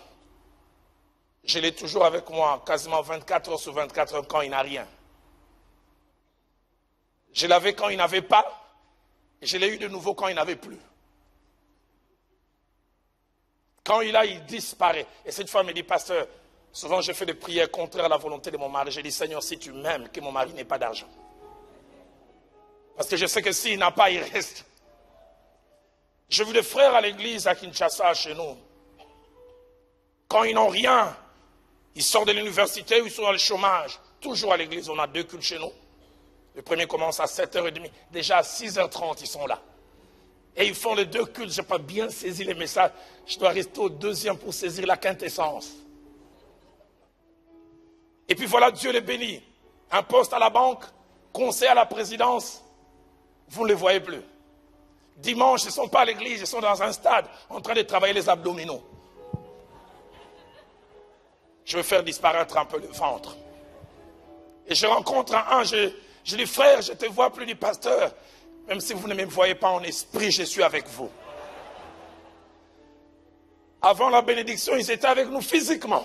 je l'ai toujours avec moi, quasiment 24 heures sur 24 heures quand il n'a rien. Je l'avais quand il n'avait pas, et je l'ai eu de nouveau quand il n'avait plus. Quand il a, il disparaît. Et cette femme me dit, pasteur, souvent je fais des prières contraires à la volonté de mon mari. Je dis, Seigneur, si tu m'aimes, que mon mari n'ait pas d'argent. Parce que je sais que s'il n'a pas, il reste. J'ai vu des frères à l'église à Kinshasa, chez nous. Quand ils n'ont rien, ils sortent de l'université ou ils sont dans le chômage. Toujours à l'église, on a 2 cultes chez nous. Le premier commence à 7h30. Déjà à 6h30, ils sont là. Et ils font les 2 cultes. Je n'ai pas bien saisi les messages. Je dois rester au 2e pour saisir la quintessence. Et puis voilà, Dieu les bénit. Un poste à la banque, conseil à la présidence. Vous ne les voyez plus. Dimanche, ils ne sont pas à l'église, ils sont dans un stade en train de travailler les abdominaux. Je veux faire disparaître un peu le ventre. Et je rencontre un, je dis, frère, je te vois plus du pasteur. Même si vous ne me voyez pas en esprit, je suis avec vous. Avant la bénédiction, ils étaient avec nous physiquement.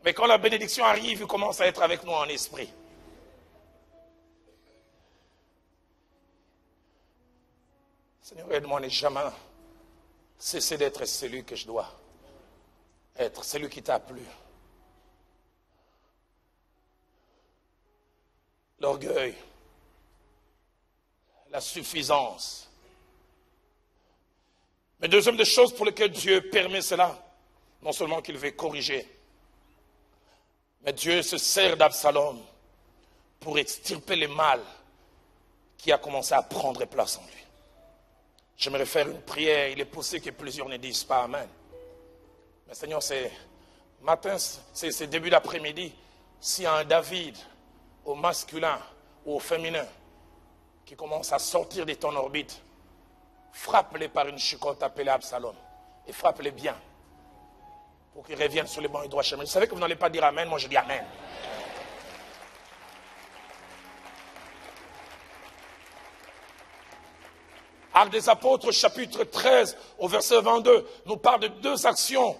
Mais quand la bénédiction arrive, ils commencent à être avec nous en esprit. Seigneur, aide-moi à ne jamais cesser d'être celui que je dois être, celui qui t'a plu. L'orgueil, la suffisance. Mais deuxième des choses pour lesquelles Dieu permet cela, non seulement qu'il veut corriger, mais Dieu se sert d'Absalom pour extirper le mal qui a commencé à prendre place en lui. J'aimerais faire une prière. Il est possible que plusieurs ne disent pas Amen. Mais Seigneur, c'est matin, c'est début d'après-midi. S'il y a un David au masculin ou au féminin qui commencent à sortir de ton orbite, frappe-les par une chicotte appelée Absalom. Et frappe-les bien pour qu'ils reviennent sur les bancs et droits chemin. Je savais que vous n'allez pas dire Amen, moi je dis Amen. Actes des Apôtres, chapitre 13, au verset 22, nous parle de deux actions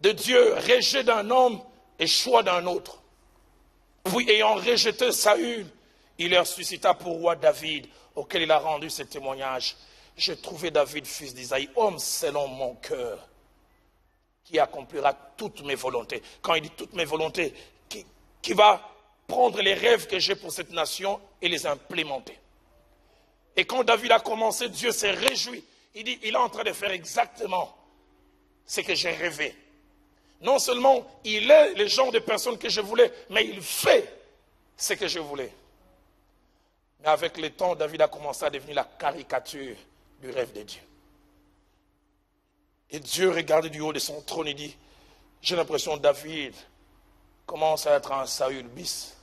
de Dieu, rejet d'un homme et choix d'un autre. Puis, ayant rejeté Saül, il leur suscita pour roi David, auquel il a rendu ce témoignage. J'ai trouvé David, fils d'Isaïe, homme selon mon cœur, qui accomplira toutes mes volontés. Quand il dit toutes mes volontés, qui va prendre les rêves que j'ai pour cette nation et les implémenter. Et quand David a commencé, Dieu s'est réjoui. Il dit, il est en train de faire exactement ce que j'ai rêvé. Non seulement il est le genre de personne que je voulais, mais il fait ce que je voulais. Mais avec le temps, David a commencé à devenir la caricature du rêve de Dieu. Et Dieu regarde du haut de son trône et dit, j'ai l'impression que David commence à être un Saül bis.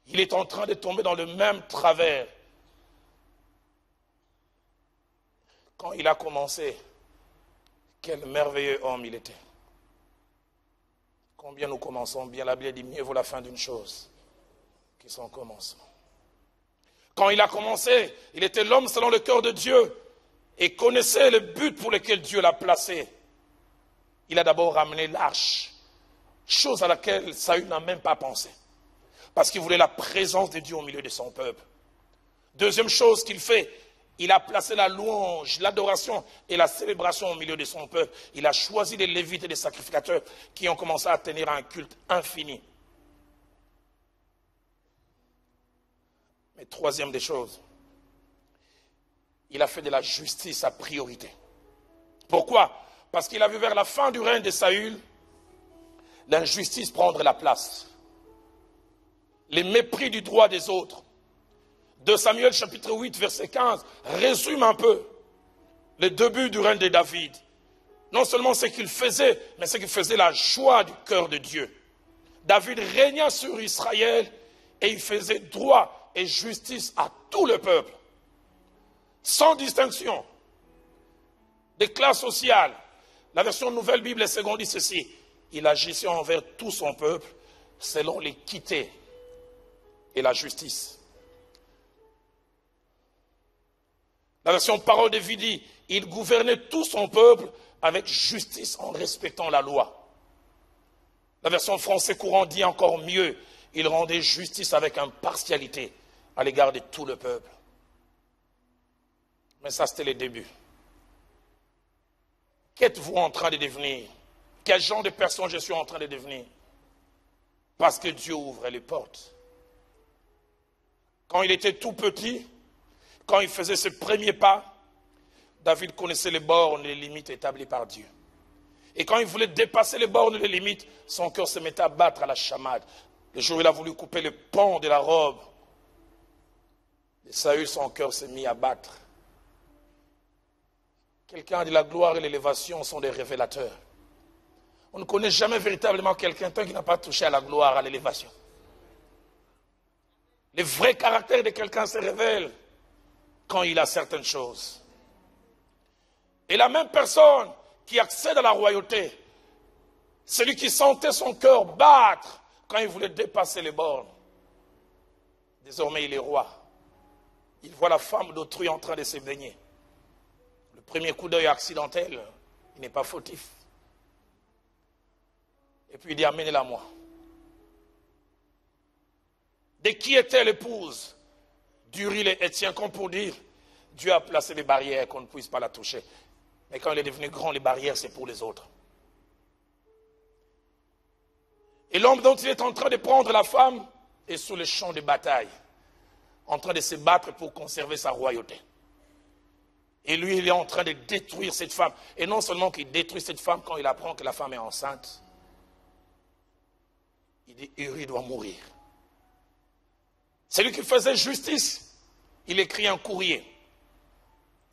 Il est en train de tomber dans le même travers. Quand il a commencé, quel merveilleux homme il était. Combien nous commençons bien, la Bible dit, mieux vaut la fin d'une chose que son commencement. Quand il a commencé, il était l'homme selon le cœur de Dieu et connaissait le but pour lequel Dieu l'a placé. Il a d'abord ramené l'arche, chose à laquelle Saül n'a même pas pensé. Parce qu'il voulait la présence de Dieu au milieu de son peuple. Deuxième chose qu'il fait, il a placé la louange, l'adoration et la célébration au milieu de son peuple. Il a choisi des lévites et des sacrificateurs qui ont commencé à tenir un culte infini. Mais troisième des choses, il a fait de la justice sa priorité. Pourquoi? Parce qu'il a vu vers la fin du règne de Saül, l'injustice prendre la place. Les mépris du droit des autres. 2 Samuel chapitre 8 verset 15 résume un peu le début du règne de David. Non seulement ce qu'il faisait, mais ce qu'il faisait la joie du cœur de Dieu. David régna sur Israël et il faisait droit et justice à tout le peuple. Sans distinction des classes sociales. La version Nouvelle Bible et Seconde dit ceci. Il agissait envers tout son peuple selon l'équité et la justice. La version Parole de vie dit, il gouvernait tout son peuple avec justice en respectant la loi. La version français courant dit encore mieux, il rendait justice avec impartialité à l'égard de tout le peuple. Mais ça, c'était le début. Qu'êtes-vous en train de devenir? Quel genre de personne je suis en train de devenir? Parce que Dieu ouvre les portes. Quand il était tout petit, quand il faisait ses premiers pas, David connaissait les bornes et les limites établies par Dieu. Et quand il voulait dépasser les bornes et les limites, son cœur se mettait à battre à la chamade. Le jour où il a voulu couper le pan de la robe de Saül, son cœur s'est mis à battre. Quelqu'un a dit la gloire et l'élévation sont des révélateurs. On ne connaît jamais véritablement quelqu'un tant qu'il n'a pas touché à la gloire, à l'élévation. Le vrai caractère de quelqu'un se révèle quand il a certaines choses. Et la même personne qui accède à la royauté, celui qui sentait son cœur battre quand il voulait dépasser les bornes, désormais il est roi. Il voit la femme d'autrui en train de se baigner. Le premier coup d'œil accidentel, il n'est pas fautif. Et puis il dit, amenez-la moi. De qui était l'épouse d'Uri et Étienne, comme pour dire, Dieu a placé des barrières qu'on ne puisse pas la toucher. Mais quand il est devenu grand, les barrières, c'est pour les autres. Et l'homme dont il est en train de prendre la femme est sous le champ de bataille, en train de se battre pour conserver sa royauté. Et lui, il est en train de détruire cette femme. Et non seulement qu'il détruit cette femme quand il apprend que la femme est enceinte, il dit, Uri doit mourir. C'est lui qui faisait justice. Il écrit un courrier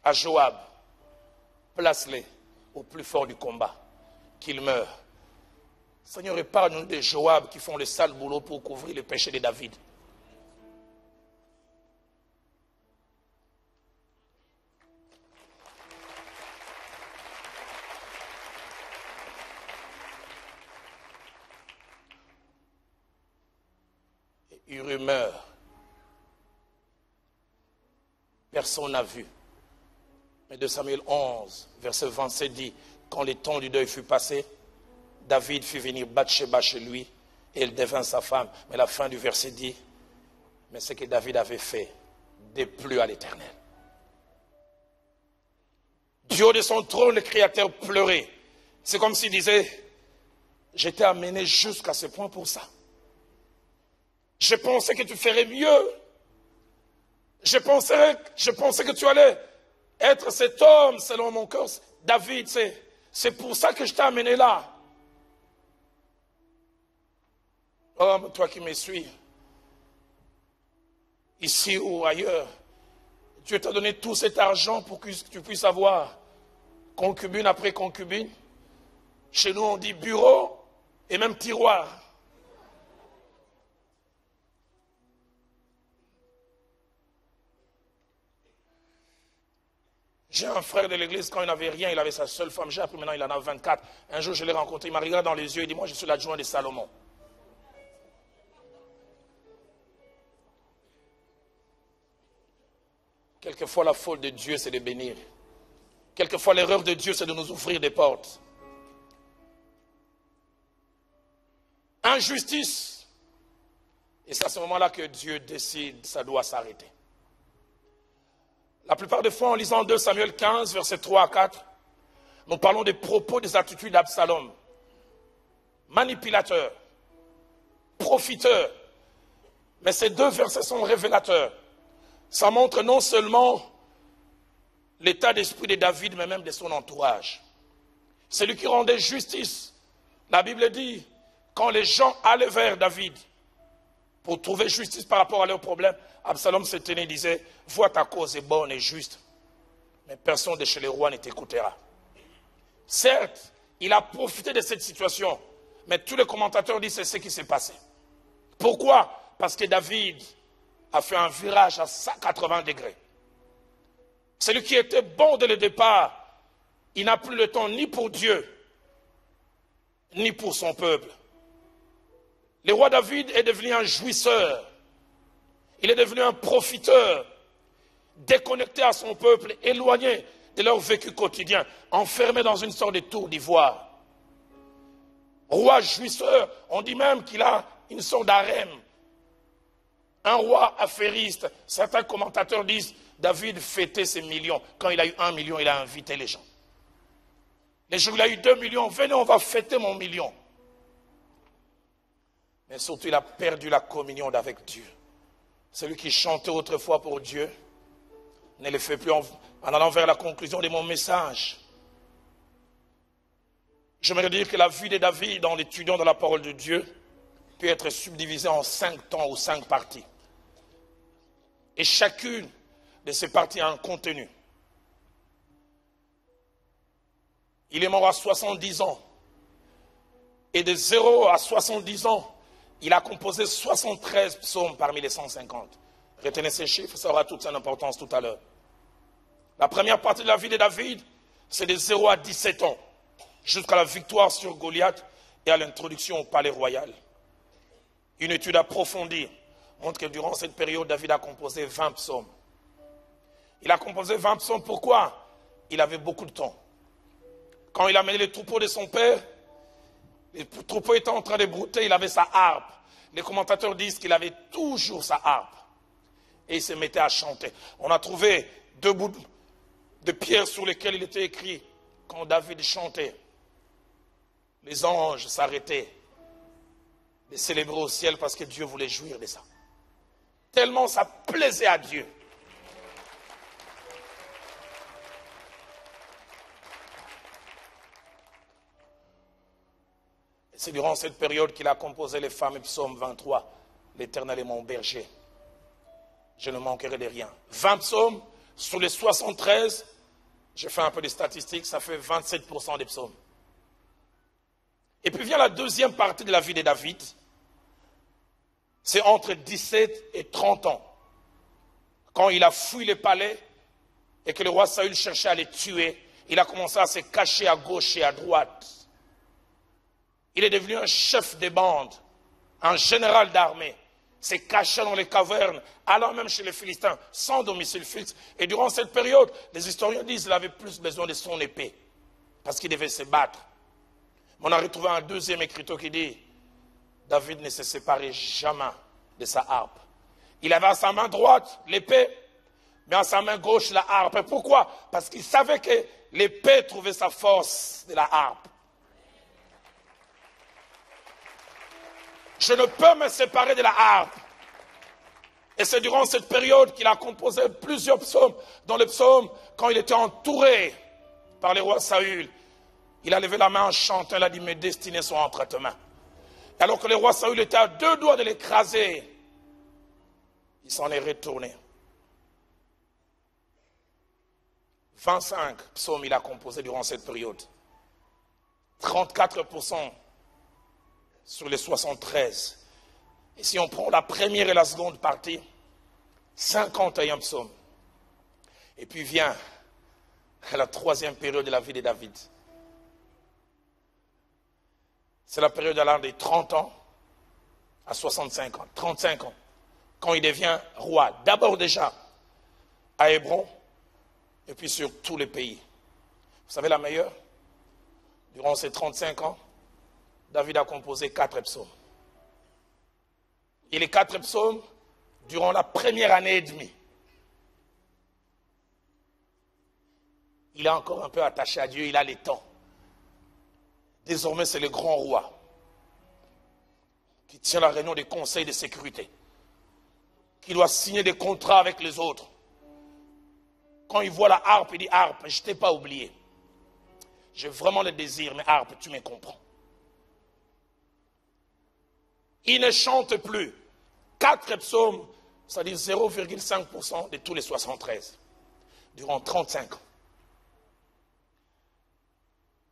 à Joab. Place-les au plus fort du combat, qu'il meure. Seigneur, épargne-nous des Joab qui font le sale boulot pour couvrir les péchés de David. Une rumeur. Personne n'a vu. Mais de Samuel 11, verset 27 dit, quand le temps du deuil fut passé, David fit venir Bathsheba chez lui et elle devint sa femme. Mais la fin du verset dit, mais ce que David avait fait déplut à l'Éternel. Du haut de son trône, le Créateur pleurait. C'est comme s'il disait, j'étais amené jusqu'à ce point pour ça. Je pensais que tu ferais mieux. Je pensais que tu allais être cet homme selon mon cœur. David, c'est pour ça que je t'ai amené là. Oh, toi qui me suis, ici ou ailleurs, Dieu t'a donné tout cet argent pour que tu puisses avoir concubine après concubine. Chez nous, on dit bureau et même tiroir. J'ai un frère de l'église, quand il n'avait rien, il avait sa seule femme. J'ai appris maintenant, il en a 24. Un jour, je l'ai rencontré, il m'a regardé dans les yeux et dit, moi, je suis l'adjoint de Salomon. Quelquefois, la faute de Dieu, c'est de bénir. Quelquefois, l'erreur de Dieu, c'est de nous ouvrir des portes. Injustice. Et c'est à ce moment-là que Dieu décide, ça doit s'arrêter. La plupart des fois, en lisant 2 Samuel 15, versets 3 à 4, nous parlons des propos, des attitudes d'Absalom. Manipulateur, profiteur. Mais ces deux versets sont révélateurs. Ça montre non seulement l'état d'esprit de David, mais même de son entourage. C'est lui qui rendait justice. La Bible dit, quand les gens allaient vers David pour trouver justice par rapport à leurs problèmes, Absalom se tenait et disait, vois ta cause est bonne et juste, mais personne de chez les rois ne t'écoutera. Certes, il a profité de cette situation, mais tous les commentateurs disent c'est ce qui s'est passé. Pourquoi? Parce que David a fait un virage à 180 degrés. Celui qui était bon dès le départ, il n'a plus le temps ni pour Dieu, ni pour son peuple. Le roi David est devenu un jouisseur. Il est devenu un profiteur, déconnecté à son peuple, éloigné de leur vécu quotidien, enfermé dans une sorte de tour d'ivoire. Roi jouisseur, on dit même qu'il a une sorte d'harem. Un roi affairiste. Certains commentateurs disent, David fêtait ses millions. Quand il a eu 1 million, il a invité les gens. Les jours où il a eu 2 millions, venez, on va fêter mon million. Mais surtout, il a perdu la communion avec Dieu. Celui qui chantait autrefois pour Dieu ne le fait plus en allant vers la conclusion de mon message. J'aimerais dire que la vie de David, en étudiant dans la parole de Dieu, peut être subdivisée en 5 temps ou 5 parties. Et chacune de ces parties a un contenu. Il est mort à 70 ans. Et de 0 à 70 ans, il a composé 73 psaumes parmi les 150. Retenez ces chiffres, ça aura toute son importance tout à l'heure. La première partie de la vie de David, c'est de 0 à 17 ans, jusqu'à la victoire sur Goliath et à l'introduction au palais royal. Une étude approfondie montre que durant cette période, David a composé 20 psaumes. Il a composé 20 psaumes, pourquoi? Il avait beaucoup de temps. Quand il a mené les troupeaux de son père, les troupeaux étaient en train de brouter, il avait sa harpe. Les commentateurs disent qu'il avait toujours sa harpe. Et il se mettait à chanter. On a trouvé 2 bouts de pierre sur lesquels il était écrit, quand David chantait, les anges s'arrêtaient de célébrer au ciel parce que Dieu voulait jouir de ça. Tellement ça plaisait à Dieu. C'est durant cette période qu'il a composé les fameux psaumes 23. L'Éternel est mon berger. Je ne manquerai de rien. 20 psaumes, sur les 73, j'ai fait un peu de statistiques, ça fait 27% des psaumes. Et puis vient la deuxième partie de la vie de David. C'est entre 17 et 30 ans. Quand il a fui le palais et que le roi Saül cherchait à les tuer, il a commencé à se cacher à gauche et à droite. Il est devenu un chef de bande, un général d'armée. S'est caché dans les cavernes, allant même chez les Philistins, sans domicile fixe. Et durant cette période, les historiens disent qu'il avait plus besoin de son épée, parce qu'il devait se battre. Mais on a retrouvé un deuxième écriteau qui dit, David ne se séparait jamais de sa harpe. Il avait à sa main droite l'épée, mais à sa main gauche la harpe. Et pourquoi? Parce qu'il savait que l'épée trouvait sa force de la harpe. Je ne peux me séparer de la harpe. Et c'est durant cette période qu'il a composé plusieurs psaumes. Dans les psaumes, quand il était entouré par le roi Saül, il a levé la main en chantant, il a dit, mes destinées sont entre tes mains. Et alors que le roi Saül était à deux doigts de l'écraser, il s'en est retourné. 25 psaumes il a composé durant cette période. 34% sur les 73. Et si on prend la première et la seconde partie, 51 psaumes. Et puis vient la troisième période de la vie de David. C'est la période allant de 30 ans à 65 ans, 35 ans, quand il devient roi. D'abord déjà à Hébron, et puis sur tous les pays. Vous savez la meilleure? Durant ces 35 ans, David a composé 4 psaumes. Et les 4 psaumes, durant la première année et demie, il est encore un peu attaché à Dieu, il a le temps. Désormais, c'est le grand roi qui tient la réunion des conseils de sécurité, qui doit signer des contrats avec les autres. Quand il voit la harpe, il dit, harpe, je ne t'ai pas oublié. J'ai vraiment le désir, mais harpe, tu me comprends. Il ne chante plus. 4 psaumes, c'est-à-dire 0,5% de tous les 73, durant 35 ans.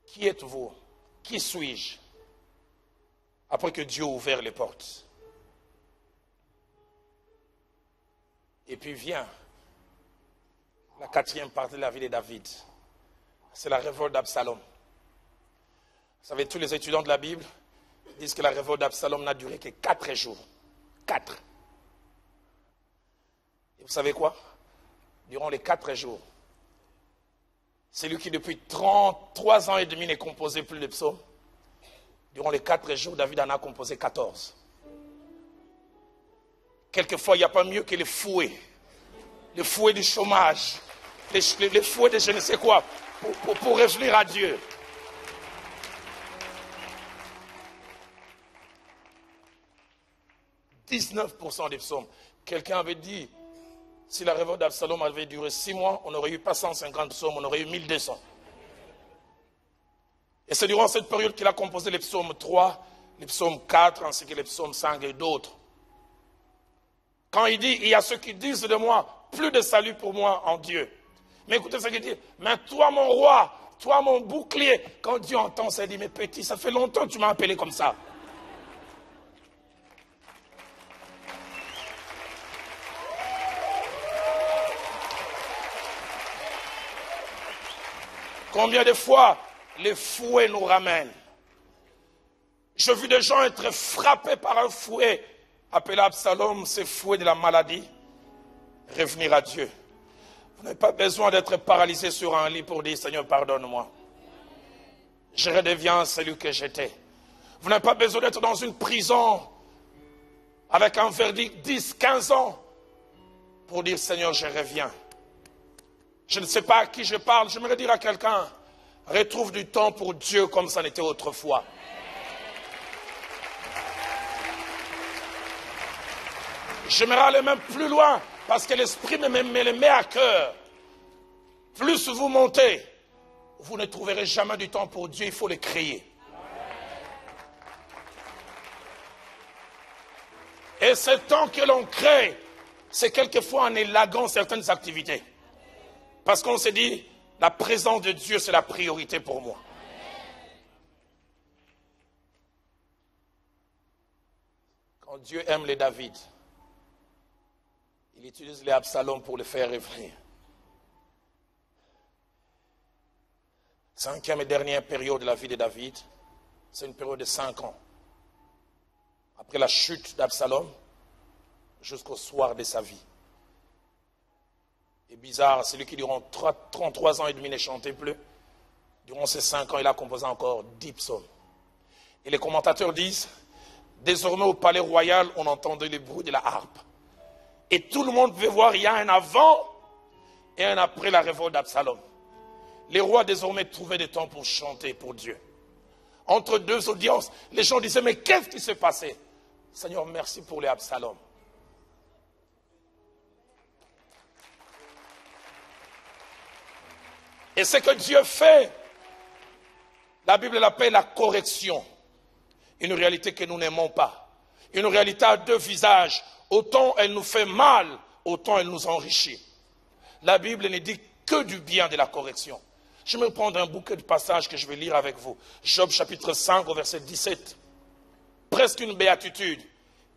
Qui êtes-vous? Qui suis-je? Après que Dieu a ouvert les portes. Et puis vient la 4e partie de la vie de David. C'est la révolte d'Absalom. Vous savez, tous les étudiants de la Bible disent que la révolte d'Absalom n'a duré que 4 jours. 4. Et vous savez quoi? Durant les 4 jours, c'est lui qui depuis 33 ans et demi ne composait plus de psaumes. Durant les 4 jours, David en a composé 14. Quelquefois, il n'y a pas mieux que les fouets du chômage, les fouets de je ne sais quoi, pour revenir à Dieu. « 19% des psaumes. Quelqu'un avait dit, si la révolte d'Absalom avait duré 6 mois, on n'aurait eu pas 150 psaumes, on aurait eu 1200. Et c'est durant cette période qu'il a composé les psaumes 3, les psaumes 4, ainsi que les psaumes 5 et d'autres. Quand il dit, il y a ceux qui disent de moi, plus de salut pour moi en Dieu. Mais écoutez ce qu'il dit, mais toi mon roi, toi mon bouclier, quand Dieu entend ça, il dit, mais petit, ça fait longtemps que tu m'as appelé comme ça. Combien de fois les fouets nous ramènent? J'ai vu des gens être frappés par un fouet, appelé Absalom, ce fouet de la maladie, revenir à Dieu. Vous n'avez pas besoin d'être paralysé sur un lit pour dire, Seigneur, pardonne-moi. Je redeviens celui que j'étais. Vous n'avez pas besoin d'être dans une prison avec un verdict 10, 15 ans pour dire, Seigneur, je reviens. Je ne sais pas à qui je parle. J'aimerais dire à quelqu'un, retrouve du temps pour Dieu comme ça n'était autrefois. J'aimerais aller même plus loin parce que l'Esprit me le met à cœur. Plus vous montez, vous ne trouverez jamais du temps pour Dieu, il faut le créer. Et ce temps que l'on crée, c'est quelquefois en élaguant certaines activités. Parce qu'on s'est dit, la présence de Dieu, c'est la priorité pour moi. Quand Dieu aime les David, il utilise les Absalom pour les faire revenir. Cinquième et dernière période de la vie de David, c'est une période de 5 ans. Après la chute d'Absalom, jusqu'au soir de sa vie. Et bizarre, celui qui durant 33 ans et demi ne chantait plus, durant ces 5 ans, il a composé encore 10 psaumes. Et les commentateurs disent, désormais au palais royal, on entendait le bruit de la harpe. Et tout le monde veut voir, il y a un avant et un après la révolte d'Absalom. Les rois désormais trouvaient du temps pour chanter pour Dieu. Entre deux audiences, les gens disaient, mais qu'est-ce qui s'est passé? Seigneur, merci pour les Absalom. Et ce que Dieu fait, la Bible l'appelle la correction. Une réalité que nous n'aimons pas. Une réalité à deux visages. Autant elle nous fait mal, autant elle nous enrichit. La Bible ne dit que du bien de la correction. Je vais prendre un bouquet de passages que je vais lire avec vous. Job chapitre 5 au verset 17. Presque une béatitude.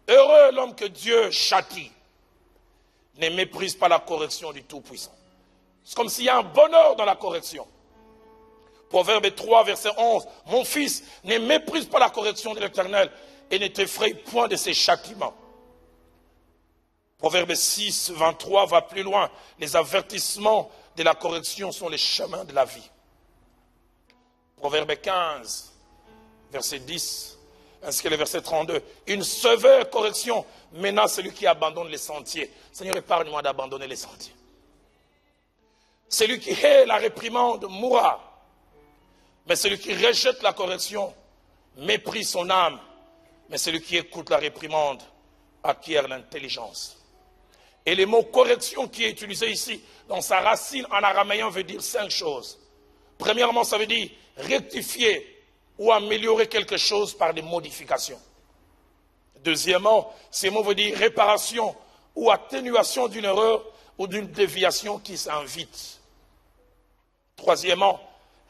Heureux l'homme que Dieu châtie. Ne méprise pas la correction du Tout-Puissant. C'est comme s'il y a un bonheur dans la correction. Proverbe 3, verset 11. Mon fils, ne méprise pas la correction de l'Éternel et ne t'effraie point de ses châtiments. Proverbe 6, 23 va plus loin. Les avertissements de la correction sont les chemins de la vie. Proverbe 15, verset 10, ainsi que le verset 32. Une sévère correction menace celui qui abandonne les sentiers. Seigneur, épargne-moi d'abandonner les sentiers. Celui qui hait la réprimande mourra. Mais celui qui rejette la correction méprise son âme. Mais celui qui écoute la réprimande acquiert l'intelligence. Et le mot correction qui est utilisé ici, dans sa racine en araméen, veut dire 5 choses. Premièrement, ça veut dire rectifier ou améliorer quelque chose par des modifications. Deuxièmement, ces mots veulent dire réparation ou atténuation d'une erreur ou d'une déviation qui s'invite. Troisièmement,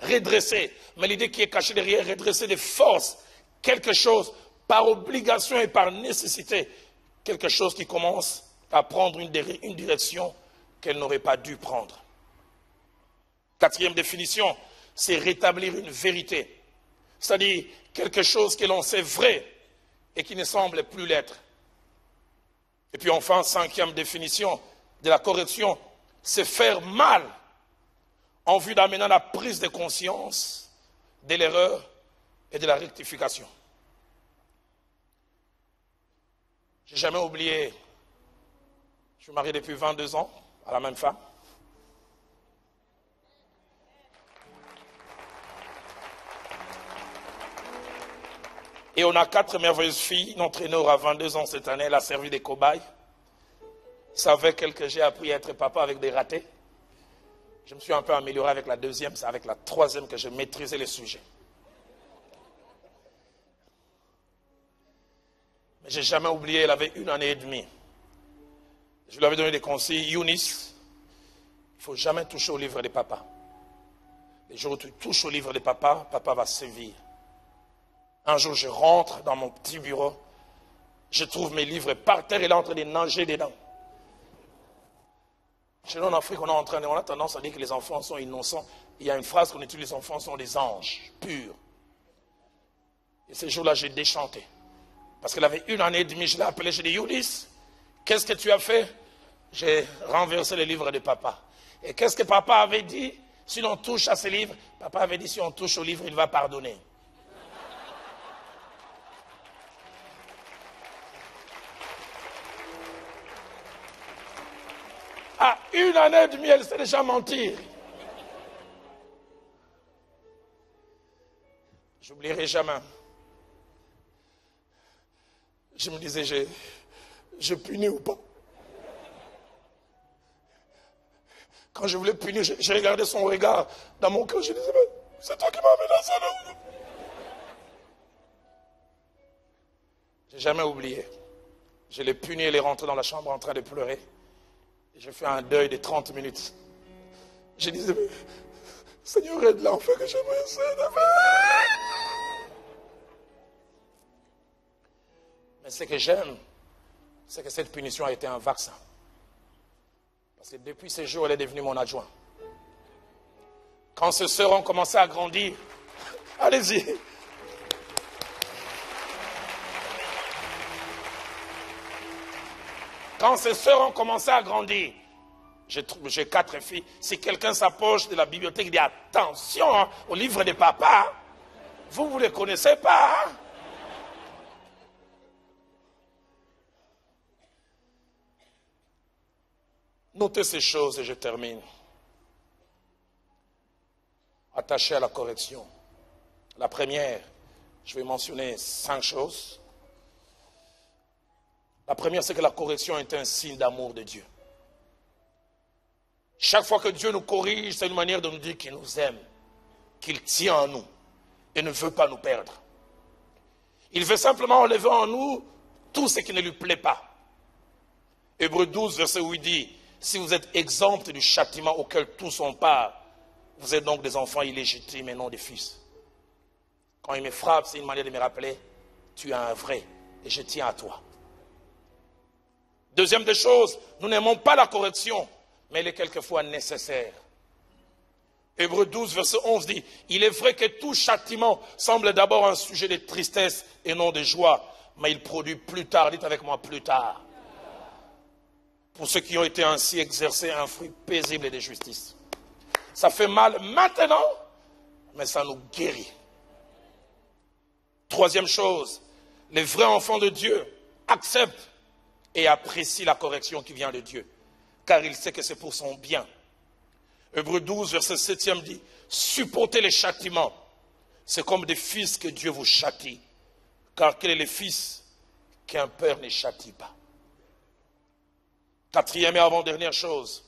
redresser. Mais l'idée qui est cachée derrière, redresser de force, quelque chose par obligation et par nécessité, quelque chose qui commence à prendre une direction qu'elle n'aurait pas dû prendre. Quatrième définition, c'est rétablir une vérité. C'est-à-dire quelque chose que l'on sait vrai et qui ne semble plus l'être. Et puis enfin, cinquième définition de la correction, c'est faire mal en vue d'amener la prise de conscience de l'erreur et de la rectification. Je n'ai jamais oublié, je suis marié depuis 22 ans à la même femme. Et on a 4 merveilleuses filles. Notre aînée aura 22 ans cette année, elle a servi de cobaye. C'est avec elle que j'ai appris à être papa avec des ratés. Je me suis un peu amélioré avec la deuxième, c'est avec la troisième que j'ai maîtrisé les sujets. Mais je n'ai jamais oublié, elle avait 1 année et demie. Je lui avais donné des conseils. Younis, il ne faut jamais toucher au livre de papa. Les jours où tu touches au livre de papa, papa va sévir. Un jour, je rentre dans mon petit bureau, je trouve mes livres par terre, elle est en train de nager dedans. Chez nous en Afrique, on a tendance à dire que les enfants sont innocents. Il y a une phrase qu'on utilise, les enfants sont des anges purs. Et ce jour-là, j'ai déchanté. Parce qu'elle avait 1 année et demie, je l'ai appelée, j'ai dit, Younis, qu'est-ce que tu as fait? J'ai renversé le livre de papa. Et qu'est-ce que papa avait dit? Si l'on touche à ce livre, papa avait dit, si on touche au livre, il va pardonner. À 1 année et demie, elle sait déjà mentir. J'oublierai jamais. Je me disais, je punis ou pas? Quand je voulais punir, j'ai regardé son regard dans mon cœur, je disais, mais c'est toi qui m'as menacé là. Je n'ai jamais oublié. Je l'ai puni, elle est rentrée dans la chambre en train de pleurer. J'ai fait un deuil de 30 minutes. Je disais, mais, Seigneur, aide l'enfant que j'aimerais essayer de faire. Mais Mais ce que j'aime, c'est que cette punition a été un vaccin. Parce que depuis ce jour, elle est devenue mon adjoint. Quand ces sœurs ont commencé à grandir, allez-y. Quand ces sœurs ont commencé à grandir, j'ai 4 filles. Si quelqu'un s'approche de la bibliothèque, il dit attention hein, au livre de papa. Vous ne les connaissez pas. Hein? Notez ces choses et je termine. Attaché à la correction. La première, je vais mentionner 5 choses. La première, c'est que la correction est un signe d'amour de Dieu. Chaque fois que Dieu nous corrige, c'est une manière de nous dire qu'il nous aime, qu'il tient en nous et ne veut pas nous perdre. Il veut simplement enlever en nous tout ce qui ne lui plaît pas. Hébreux 12, verset 8 dit, si vous êtes exempts du châtiment auquel tous ont part, vous êtes donc des enfants illégitimes et non des fils. Quand il me frappe, c'est une manière de me rappeler, tu es un vrai et je tiens à toi. Deuxième des choses, nous n'aimons pas la correction, mais elle est quelquefois nécessaire. Hébreux 12, verset 11 dit, il est vrai que tout châtiment semble d'abord un sujet de tristesse et non de joie, mais il produit plus tard, dites avec moi plus tard, pour ceux qui ont été ainsi exercés un fruit paisible et de justice. Ça fait mal maintenant, mais ça nous guérit. Troisième chose, les vrais enfants de Dieu acceptent et apprécient la correction qui vient de Dieu, car il sait que c'est pour son bien. Hébreux 12, verset 7 dit, supportez les châtiments, c'est comme des fils que Dieu vous châtie, car quel est le fils qu'un père ne châtie pas. Quatrième et avant-dernière chose,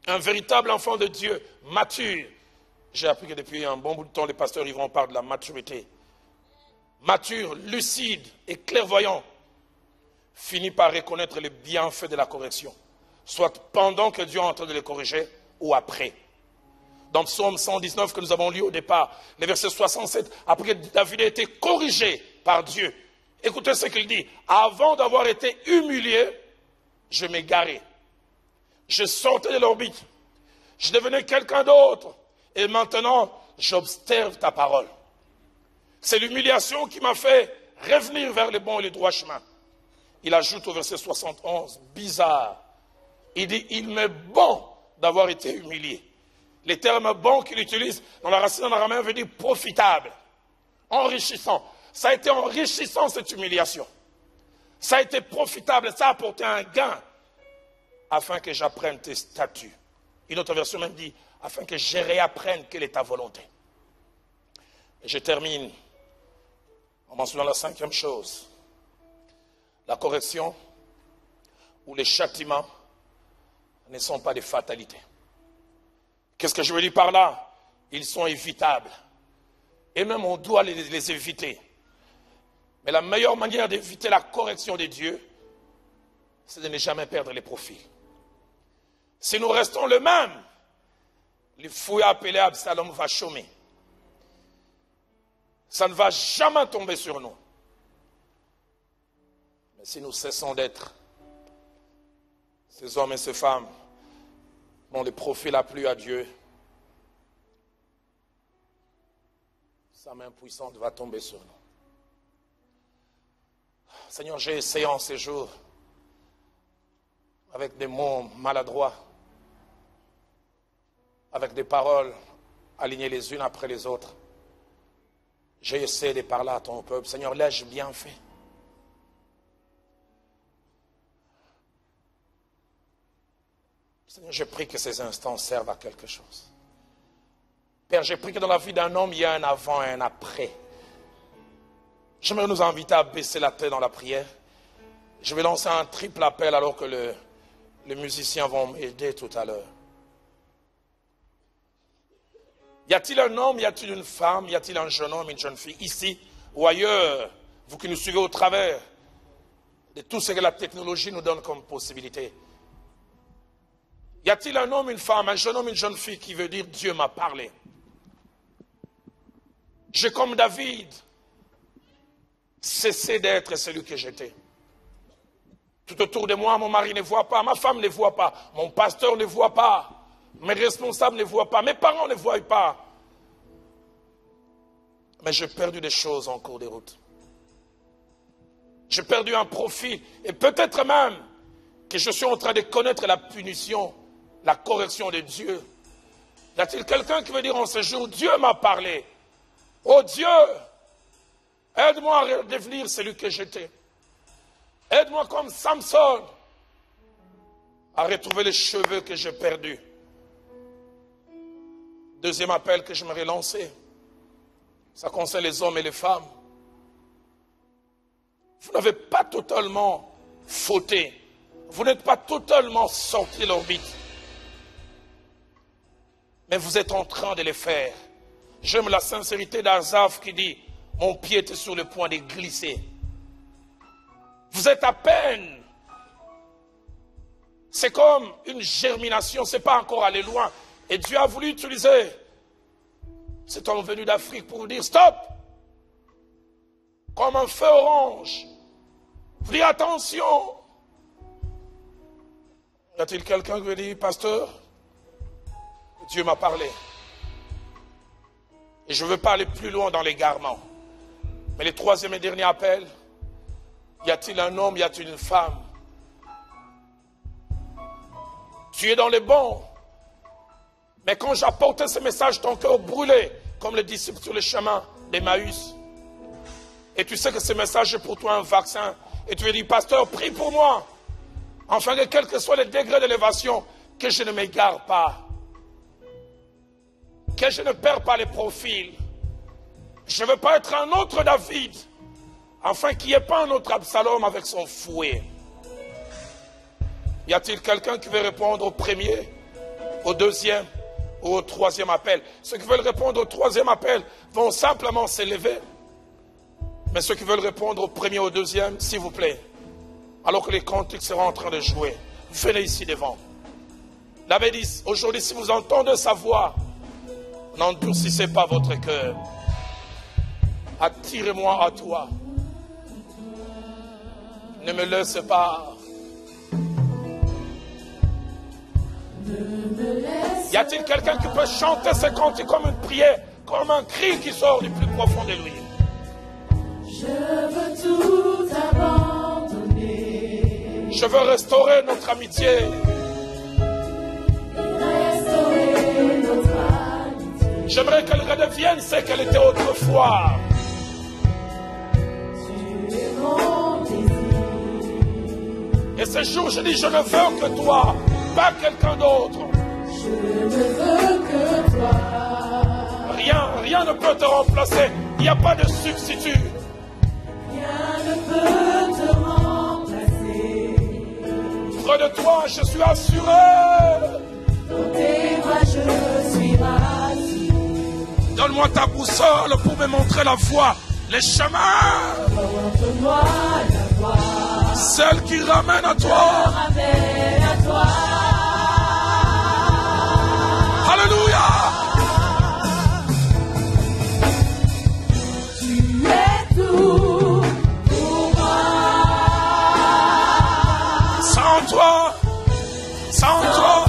un véritable enfant de Dieu, mature. J'ai appris que depuis un bon bout de temps, les pasteurs Yvon parlent de la maturité. Mature, lucide et clairvoyant, finit par reconnaître les bienfaits de la correction, soit pendant que Dieu est en train de les corriger ou après. Dans Psaume 119 que nous avons lu au départ, le verset 67, après que David a été corrigé par Dieu, écoutez ce qu'il dit, avant d'avoir été humilié, je m'égarais. Je sortais de l'orbite. Je devenais quelqu'un d'autre. Et maintenant, j'observe ta parole. C'est l'humiliation qui m'a fait revenir vers le bon et le droit chemin. Il ajoute au verset 71, bizarre. Il dit, il m'est bon d'avoir été humilié. Les termes bons qu'il utilise dans la racine en araméen veut dire profitable, enrichissant. Ça a été enrichissant cette humiliation. Ça a été profitable, ça a apporté un gain afin que j'apprenne tes statuts. Une autre version même dit, afin que je réapprenne quelle est ta volonté. Et je termine en mentionnant la 5e chose. La correction ou les châtiments ne sont pas des fatalités. Qu'est-ce que je veux dire par là? Ils sont évitables. Et même on doit les éviter. Mais la meilleure manière d'éviter la correction de Dieu, c'est de ne jamais perdre les profits. Si nous restons le même, le fouet appelé Absalom va chômer. Ça ne va jamais tomber sur nous. Mais si nous cessons d'être ces hommes et ces femmes dont le profil a plu à Dieu, sa main puissante va tomber sur nous. Seigneur, j'ai essayé en ces jours, avec des mots maladroits, avec des paroles alignées les unes après les autres. J'ai essayé de parler à ton peuple. Seigneur, l'ai-je bien fait? Seigneur, je prie que ces instants servent à quelque chose. Père, je prie que dans la vie d'un homme, il y a un avant et un après. J'aimerais nous inviter à baisser la tête dans la prière. Je vais lancer un triple appel alors que les musiciens vont m'aider tout à l'heure. Y a-t-il un homme, y a-t-il une femme, y a-t-il un jeune homme, une jeune fille, ici ou ailleurs, vous qui nous suivez au travers de tout ce que la technologie nous donne comme possibilité? Y a-t-il un homme, une femme, un jeune homme, une jeune fille qui veut dire Dieu m'a parlé? J'ai comme David cesser d'être celui que j'étais. Tout autour de moi, mon mari ne voit pas, ma femme ne voit pas, mon pasteur ne voit pas, mes responsables ne voient pas, mes parents ne voient pas. Mais j'ai perdu des choses en cours de route. J'ai perdu un profil et peut-être même que je suis en train de connaître la punition, la correction de Dieu. Y a-t-il quelqu'un qui veut dire en ce jour, Dieu m'a parlé. Oh Dieu, aide-moi à devenir celui que j'étais. Aide-moi comme Samson à retrouver les cheveux que j'ai perdus. Deuxième appel que j'aimerais lancer, ça concerne les hommes et les femmes. Vous n'avez pas totalement fauté. Vous n'êtes pas totalement sorti de l'orbite. Mais vous êtes en train de le faire. J'aime la sincérité d'Asaph qui dit, mon pied était sur le point de glisser. Vous êtes à peine. C'est comme une germination, c'est pas encore aller loin. Et Dieu a voulu utiliser cet homme venu d'Afrique pour vous dire stop. Comme un feu orange. Vous dites attention. Y a-t-il quelqu'un qui veut dire, pasteur, Dieu m'a parlé. Et je ne veux pas aller plus loin dans l'égarement. Mais le troisième et dernier appel, y a-t-il un homme, y a-t-il une femme? Tu es dans les bons. Mais quand j'apportais ce message, ton cœur brûlait, comme les disciples sur le chemin d'Emmaüs. Et tu sais que ce message est pour toi un vaccin. Et tu lui dis, pasteur, prie pour moi. Afin que quel que soit le degré d'élévation, que je ne m'égare pas. Que je ne perds pas les profils. Je ne veux pas être un autre David. Afin qu'il n'y ait pas un autre Absalom avec son fouet. Y a-t-il quelqu'un qui veut répondre au premier, au deuxième ou au troisième appel? Ceux qui veulent répondre au troisième appel vont simplement s'élever. Mais ceux qui veulent répondre au premier ou au deuxième, s'il vous plaît, alors que les cantiques seront en train de jouer, venez ici devant. L'avait dit, aujourd'hui, si vous entendez sa voix, n'endurcissez pas votre cœur. Attirez-moi à toi. Ne me laisse pas. Y a-t-il quelqu'un qui peut chanter ce cantique comme une prière, comme un cri qui sort du plus profond de lui? Je veux tout abandonner. Je veux restaurer notre amitié. Restaurer notre amitié. J'aimerais qu'elle redevienne ce qu'elle était autrefois. Tu es mon désir. Et ce jour, je dis, je ne veux que toi, pas quelqu'un d'autre. Je ne veux que toi. Rien ne peut te remplacer. Il n'y a pas de substitut. Rien ne peut te remplacer. Près de toi, je suis assuré. Dans tes bras, je suis rassuré. Donne-moi ta boussole pour me montrer la voie, les chemins. Montre-moi la voie. Celle qui ramène à toi. Ramène à toi. Alléluia. Tu es tout pour moi. Sans toi, Sans toi,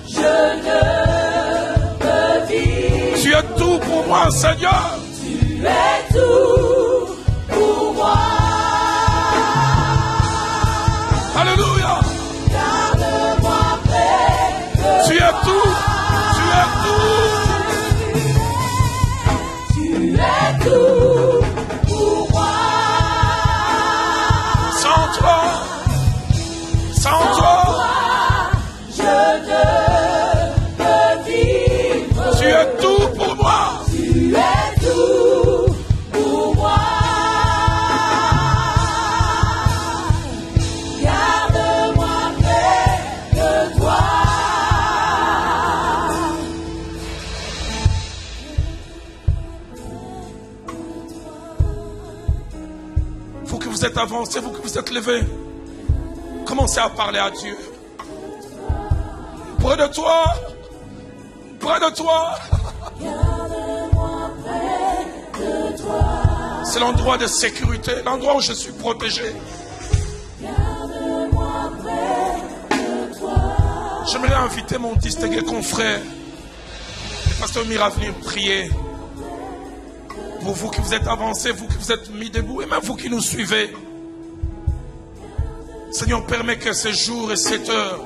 je ne peux vivre. tu es tout pour moi, Seigneur. Tu es tout pour moi. Alléluia. Garde-moi près de Tu es tout, tu es tout. Tu es tout pour moi. Sans toi, sans toi, Je ne peux vivre. tu es tout pour moi. Tu es tout pour moi. Garde-moi près de toi. Vous que vous êtes avancés, vous que vous êtes levés, commencez à parler à Dieu. Près de toi, près de toi. Garde-moi près de toi. C'est l'endroit de sécurité, l'endroit où je suis protégé. J'aimerais inviter mon distingué confrère, le pasteur Mire, à venir prier. Pour vous qui vous êtes avancés, vous qui vous êtes mis debout, et même vous qui nous suivez. Seigneur, permets que ces jours et cette heure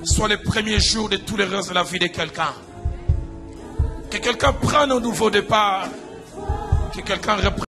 soient les premiers jours de tous les restes de la vie de quelqu'un. Que quelqu'un prenne un nouveau départ. Que quelqu'un reprenne.